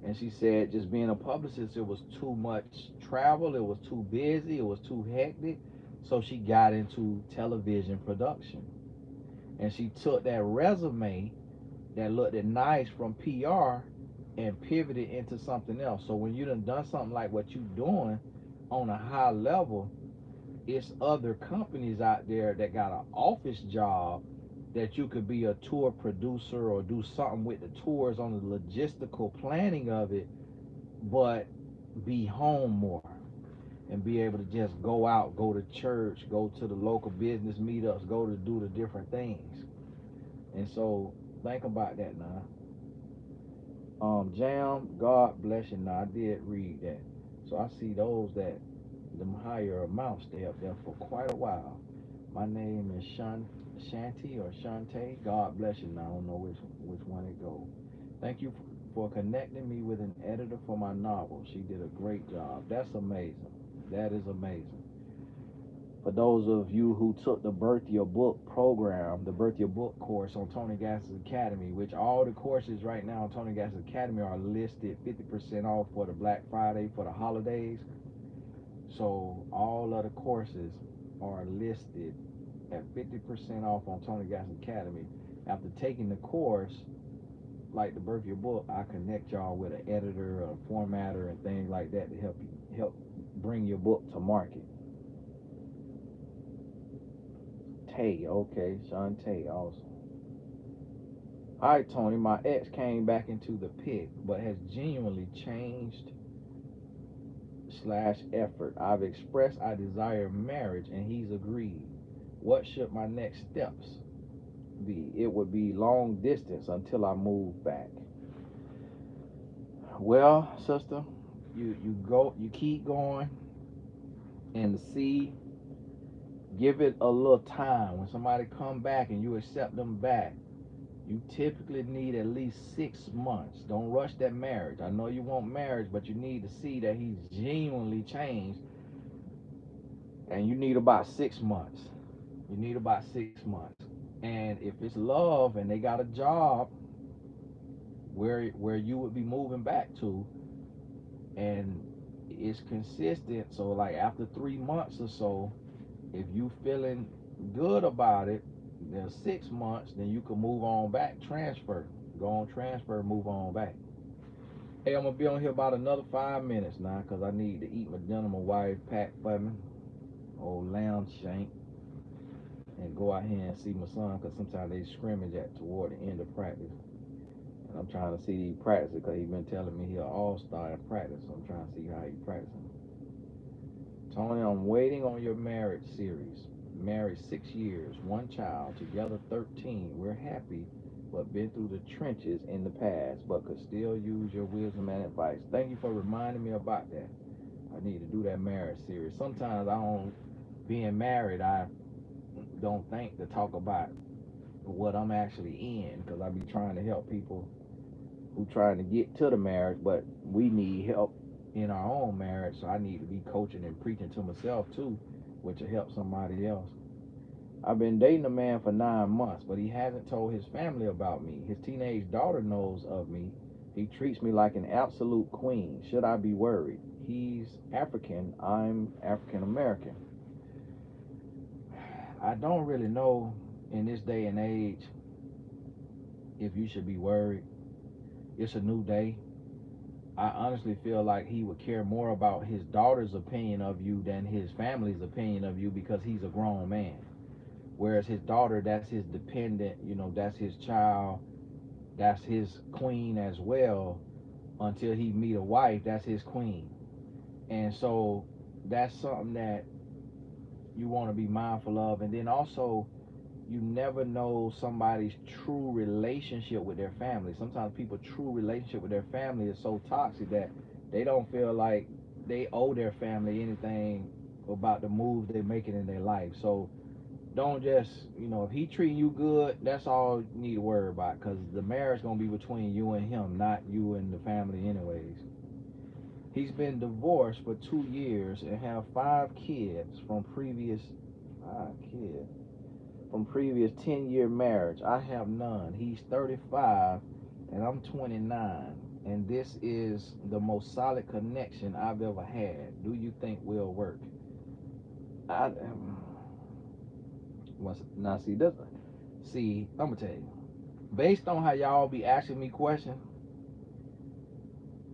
And she said just being a publicist, it was too much travel, it was too busy, it was too hectic. So she got into television production. And she took that resume that looked nice from PR and pivoted into something else. So when you done something like what you doing on a high level, it's other companies out there that got an office job that you could be a tour producer or do something with the tours on the logistical planning of it, but be home more and be able to just go out, go to church, go to the local business meetups, go to do the different things. And so think about that now. Jam, God bless you. Now I did read that. So I see those that them higher amounts stay up there for quite a while. My name is Shanti or Shante. God bless you. Now I don't know which one it goes. Thank you for connecting me with an editor for my novel. She did a great job. That's amazing. That is amazing. For those of you who took the Birth Your Book program, the Birth Your Book course on Tony Gass's Academy, which all the courses right now on Tony Gass's Academy are listed 50% off for the Black Friday for the holidays. So all of the courses are listed at 50% off on Tony Gass's Academy. After taking the course, like the Birth Your Book, I connect y'all with an editor, a formatter, and things like that to help bring your book to market. Tay, okay, Shantae, awesome. All right, Tony, my ex came back into the pit, but has genuinely changed / effort. I've expressed I desire marriage, and he's agreed. What should my next steps be? It would be long distance until I move back. Well, sister, you keep going, and see, give it a little time. When somebody come back and you accept them back, you typically need at least 6 months. Don't rush that marriage. I know you want marriage, but you need to see that he's genuinely changed. And you need about 6 months. You need about 6 months. And if it's love and they got a job where you would be moving back to, and it's consistent, so like after 3 months or so, if you feeling good about it, then 6 months, then you can move on back, transfer. Go on transfer, move on back. Hey, I'm gonna be on here about another 5 minutes now, cause I need to eat my dinner. My wife packed for me, old lamb shank, and go out here and see my son, cause sometimes they scrimmage at toward the end of practice, and I'm trying to see he practice, cause he been telling me he an all-star in practice, so I'm trying to see how he practicing. Tony, I'm waiting on your marriage series. Married 6 years, one child, together 13. We're happy, but been through the trenches in the past, but could still use your wisdom and advice. Thank you for reminding me about that. I need to do that marriage series. Sometimes I don't, being married, I don't think to talk about what I'm actually in, because I be trying to help people who trying to get to the marriage, but we need help in our own marriage. So I need to be coaching and preaching to myself too, which will help somebody else. I've been dating a man for 9 months, but he hasn't told his family about me. His teenage daughter knows of me. He treats me like an absolute queen. Should I be worried? He's African. I'm African American. I don't really know in this day and age if you should be worried. It's a new day. I honestly feel like he would care more about his daughter's opinion of you than his family's opinion of you, because he's a grown man. Whereas his daughter, that's his dependent, that's his child, that's his queen as well. Until he meet a wife, that's his queen. And so that's something that you want to be mindful of. And then also, you never know somebody's true relationship with their family. Sometimes people's true relationship with their family is so toxic that they don't feel like they owe their family anything about the moves they're making in their life. So don't just, if he treating you good, that's all you need to worry about, because the marriage going to be between you and him, not you and the family anyways. He's been divorced for 2 years and have 5 kids from previous 5 kids from previous 10-year marriage. I have none. He's 35 and I'm 29, and this is the most solid connection I've ever had. Do you think will work? I now see this. See, I'm gonna tell you. Based on how y'all be asking me questions,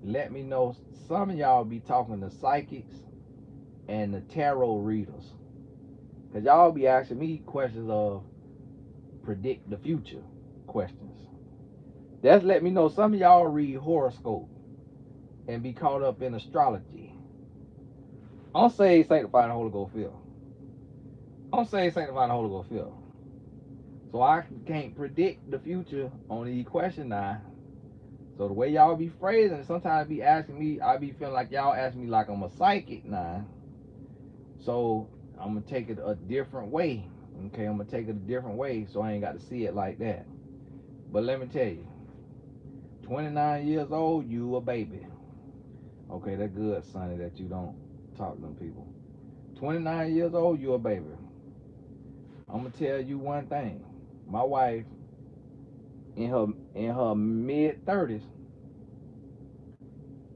let me know. Some of y'all be talking to psychics and the tarot readers, cause y'all be asking me questions of predict the future questions. That's let me know some of y'all read horoscope and be caught up in astrology. I'm saved, sanctified, and Holy Ghost filled. I'm saved, sanctified, and Holy Ghost filled. So I can't predict the future on the question now. So the way y'all be phrasing it, sometimes be asking me, I be feeling like y'all ask me like I'm a psychic now. So I'm gonna take it a different way. Okay, I'm gonna take it a different way, so I ain't got to see it like that. But let me tell you, 29 years old, you a baby. Okay, that's good, Sonny, that you don't talk to them people. 29 years old, you a baby. I'm gonna tell you one thing. My wife, in her mid 30s,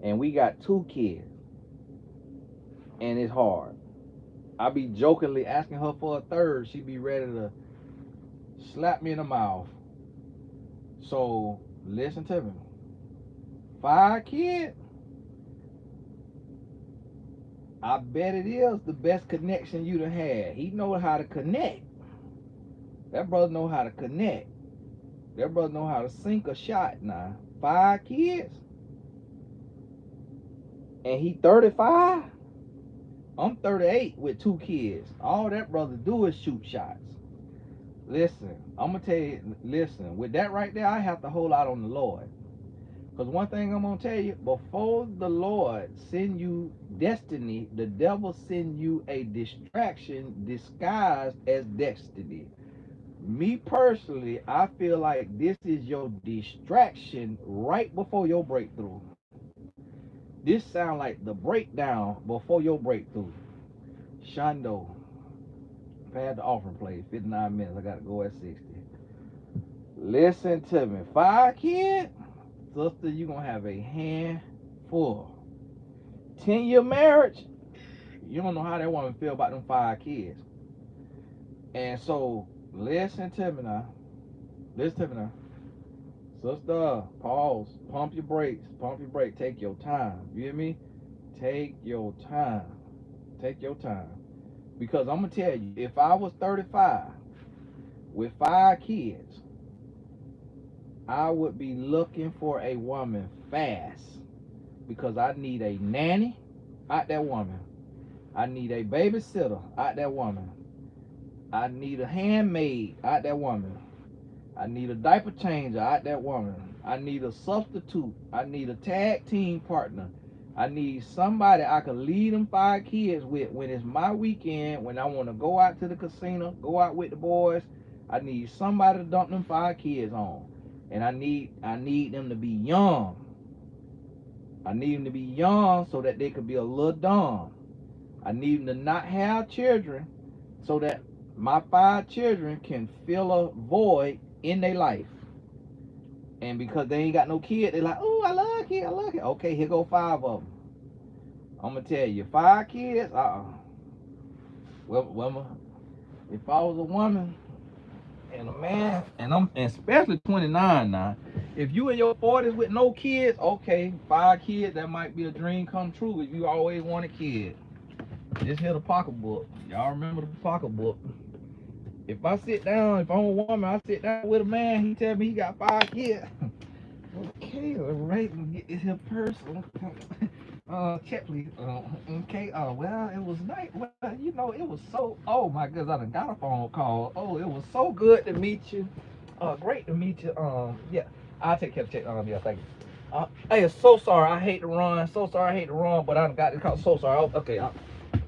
and we got 2 kids, and it's hard. I be jokingly asking her for a third. She be ready to slap me in the mouth. So listen to me. 5 kids, I bet it is the best connection you'd have had. He know how to connect. That brother know how to connect. That brother know how to sink a shot now. 5 kids, and he 35. I'm 38 with 2 kids. All that brother do is shoot shots. Listen, I'm gonna tell you. Listen, with that right there, I have to hold out on the Lord. Because one thing I'm gonna tell you, before the Lord send you destiny, the devil send you a distraction disguised as destiny. Me personally, I feel like this is your distraction right before your breakthrough. This sound like the breakdown before your breakthrough. Shondo, pad the offering plate, 59 minutes. I gotta go at 60. Listen to me. 5 kids, sister, you gonna have a handful. 10-year marriage, you don't know how that woman feel about them 5 kids. And so, listen to me now. Listen to me now. Sister, pause. Pump your brakes. Pump your brakes. Take your time. You hear me? Take your time. Take your time. Because I'm gonna tell you, if I was 35 with 5 kids, I would be looking for a woman fast. Because I need a nanny out that woman. I need a babysitter out that woman. I need a handmaid out that woman. I need a diaper changer out that woman. I need a substitute. I need a tag team partner. I need somebody I can lead them 5 kids with when it's my weekend, when I want to go out to the casino, go out with the boys. I need somebody to dump them 5 kids on. And I need them to be young. I need them to be young so that they could be a little dumb. I need them to not have children so that my 5 children can fill a void in their life. And because they ain't got no kid, they like, oh, I love kids, I love kids. Okay, here go 5 of them. I'm gonna tell you, 5 kids. Well, if I was a woman and a man, and especially 29 now, if you in your 40s with no kids, okay, 5 kids, that might be a dream come true if you always wanted kids. Just hit the pocketbook. Y'all remember the pocketbook? If I'm a woman, I sit down with a man, he tell me he got 5 kids. Okay, all right, get this here purse. Check please. Okay, well, it was nice. Well, it was so, oh my goodness, I done got a phone call. Oh, it was so good to meet you. Great to meet you. Yeah, I'll take care of the check. Yeah, thank you. Hey, so sorry, I hate to run. So sorry, I hate to run, but I done got this call. So sorry. Okay,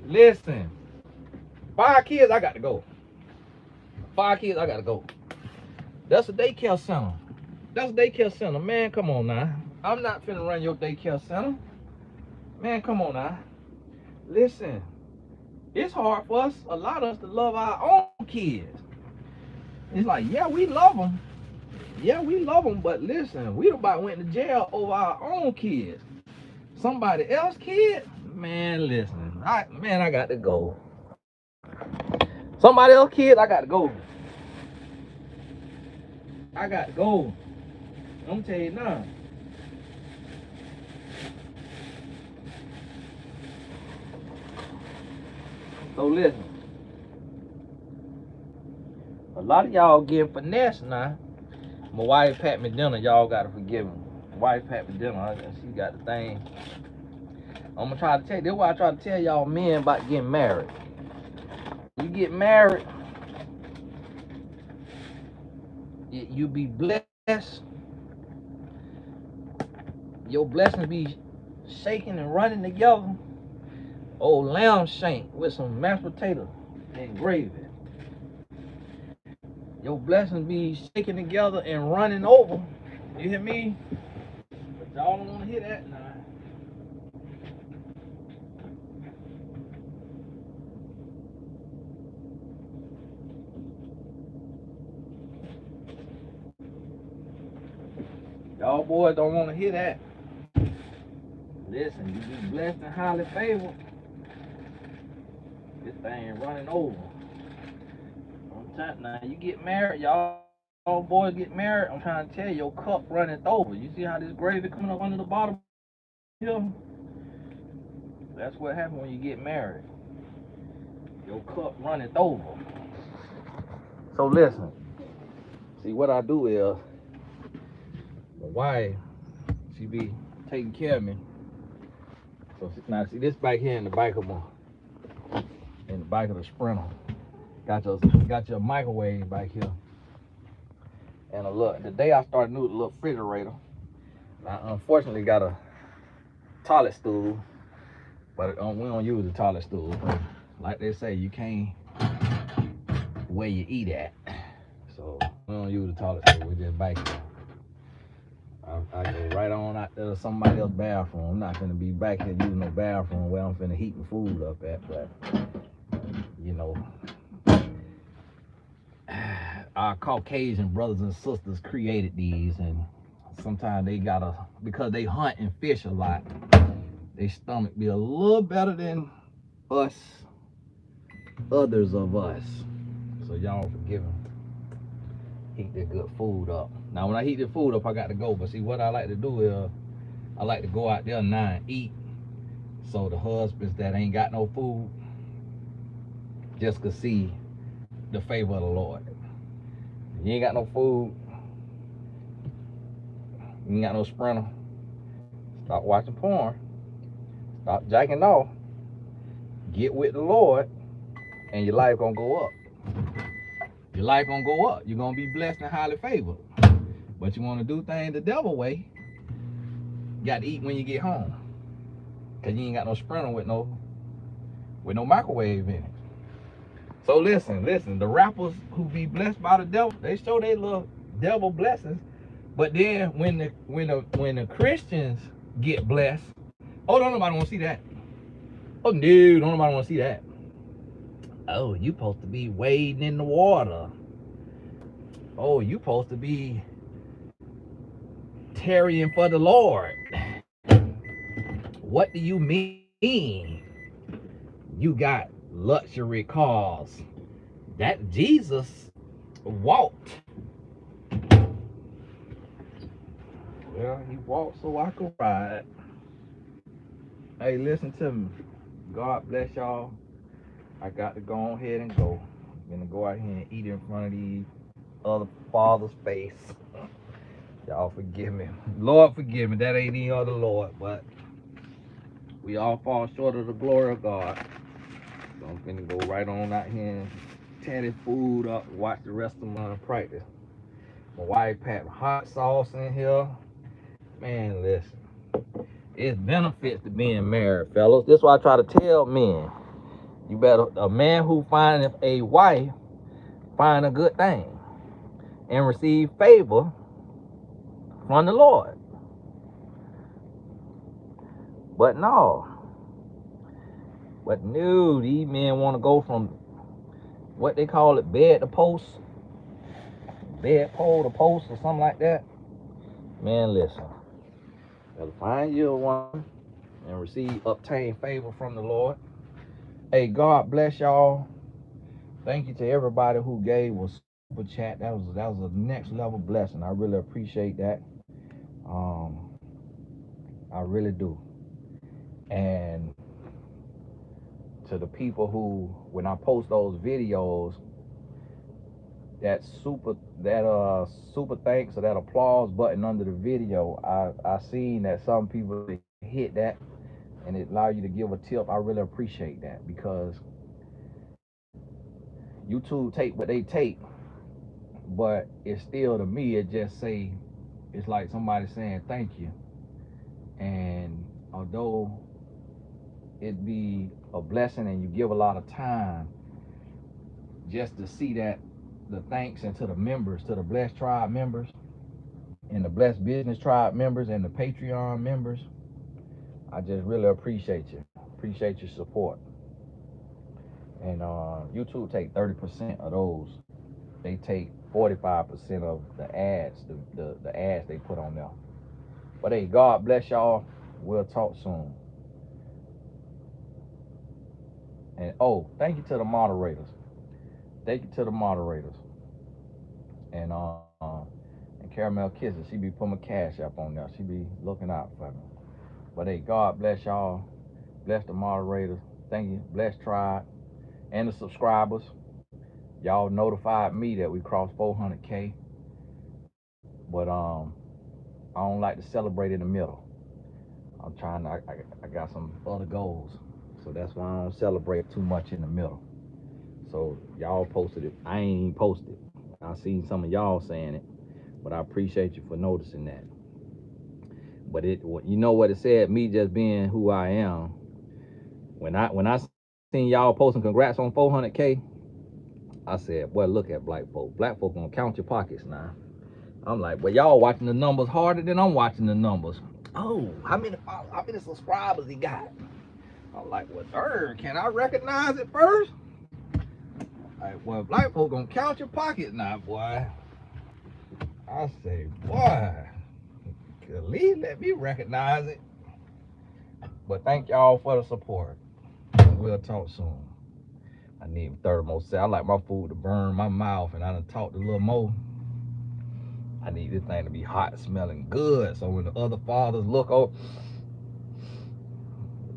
listen. 5 kids, I got to go. 5 kids, I got to go. That's a daycare center. That's a daycare center. Man, come on now. I'm not finna run your daycare center. Man, come on now. Listen, it's hard for us, a lot of us, to love our own kids. It's like, yeah, we love them. Yeah, we love them, but listen, we about went to jail over our own kids. Somebody else kid? Man, listen. I got to go. Somebody else kid, I got to go. I got to go. I'm telling you now. So listen, a lot of y'all getting finesse now. My wife pat me dinner, y'all gotta forgive me. My wife pat me dinner, she got the thing. I'm gonna try to tell you, this is why I try to tell y'all men about getting married. You get married, you be blessed. Your blessings be shaking and running together. Old lamb shank with some mashed potato and gravy. Your blessings be shaking together and running over. You hear me? But y'all don't want to hear that now. Y'all boys don't want to hear that. Listen, you be blessed and highly favored. This thing running over. I'm telling now, you get married, y'all boys get married. I'm trying to tell you, your cup running over. You see how this gravy coming up under the bottom here? That's what happens when you get married. Your cup running over. So listen, see what I do is, my wife, she be taking care of me. So now see this back here in the back of the Sprinter. Got your microwave back here. And the day I started new little refrigerator, I unfortunately got a toilet stool, but we don't use the toilet stool. Like they say, you can't where you eat at. So we don't use the toilet stool, we just back here. I go right on out there to somebody else's bathroom. I'm not finna be back here using no bathroom where I'm finna heat the food up at, but our Caucasian brothers and sisters created these, and sometimes they because they hunt and fish a lot, their stomach be a little better than others of us. So y'all forgive them. Heat their good food up. Now, when I heat the food up, I got to go. But see, what I like to do is I like to go out there now and eat. So the husbands that ain't got no food just could see the favor of the Lord. You ain't got no food, you ain't got no sprinter, stop watching porn, stop jacking off, get with the Lord, and your life gonna go up. Your life gonna go up. You're gonna be blessed and highly favored. But you wanna do things the devil way, you got to eat when you get home. Cause you ain't got no sprinter with no microwave in it. So listen, the rappers who be blessed by the devil, they show they little devil blessings. But then when the Christians get blessed, oh, don't nobody want to see that. Oh no, don't nobody want to see that. Oh, you supposed to be wading in the water. Oh, you supposed to be tarrying for the Lord. What do you mean? You got luxury cars. That Jesus walked. Well, he walked so I could ride. Hey, listen to me. God bless y'all. I got to go ahead and go. I'm gonna go out here and eat in front of these other father's face. Y'all forgive me. Lord forgive me. That ain't any other Lord, but we all fall short of the glory of God. So I'm gonna go right on out here and tear this food up, watch the rest of my practice. My wife packed hot sauce in here. Man, listen. It's benefits to being married, fellas. This is what I try to tell men. You better, a man who findeth a wife, find a good thing and receive favor from the Lord. But no, these men want to go from what they call it, bed to post, bed pole to post, or something like that. Man, listen, better find you a woman and obtain favor from the Lord. Hey, God bless y'all. Thank you to everybody who gave us super chat. That was a next level blessing. I really appreciate that. I really do. And to the people who, when I post those videos, that super thanks or that applause button under the video, I seen that some people hit that and it allow you to give a tip. I really appreciate that, because YouTube take what they take, but it's still, to me, it just say, it's like somebody saying thank you. And although it be a blessing and you give a lot of time, just to see that, the thanks, and to the members, to the Blessed Tribe members and the Blessed Business Tribe members and the Patreon members, I just really appreciate you. Appreciate your support. And YouTube take 30% of those. They take 45% of the ads, the ads they put on there. But hey, God bless y'all. We'll talk soon. And oh, thank you to the moderators. Thank you to the moderators. And Caramel Kisses, she be putting my cash up on there. She be looking out for me. But hey, God bless y'all. Bless the moderators. Thank you. Bless Tribe and the subscribers. Y'all notified me that we crossed 400K. But I don't like to celebrate in the middle. I'm trying to, I got some other goals. So that's why I don't celebrate too much in the middle. So y'all posted it. I ain't even posted. I seen some of y'all saying it, but I appreciate you for noticing that. But you know what it said, me just being who I am. When I seen y'all posting congrats on 400K, I said, boy, look at black folk. Black folk gonna count your pockets now. I'm like, well, y'all watching the numbers harder than I'm watching the numbers. Oh, how many subscribers he got? I'm like, well, third, can I recognize it first? Like, well, black folk gonna count your pockets now, boy. I say, boy, at least let me recognize it. But thank y'all for the support. We'll talk soon. I need 30 more seconds. I like my food to burn my mouth, and I done talked a little more. I need this thing to be hot, smelling good. So when the other fathers look over,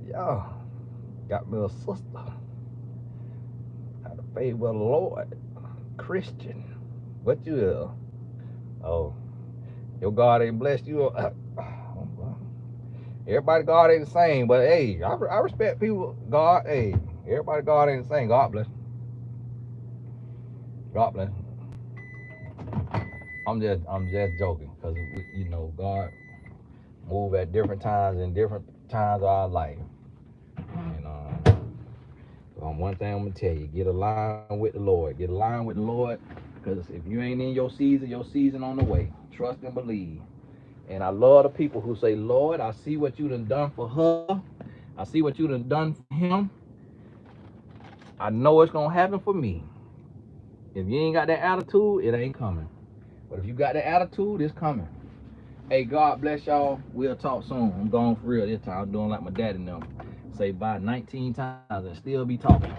yeah, got me a sister. Out of favor of the Lord. Christian. What you is? Oh, your God ain't blessed you. Everybody God ain't the same, but hey, I respect people. God, hey, everybody God ain't the same. God bless. God bless. I'm just joking, because you know God move at different times in different times of our life. And one thing I'm gonna tell you: get aligned with the Lord. Get aligned with the Lord, because if you ain't in your season on the way. Trust and believe. And I love the people who say, Lord, I see what you done for her. I see what you done for him. I know it's gonna happen for me. If you ain't got that attitude, it ain't coming. But if you got that attitude, it's coming. Hey, God bless y'all. We'll talk soon. I'm going for real this time. I'm doing like my daddy now. Say bye 19 times and still be talking.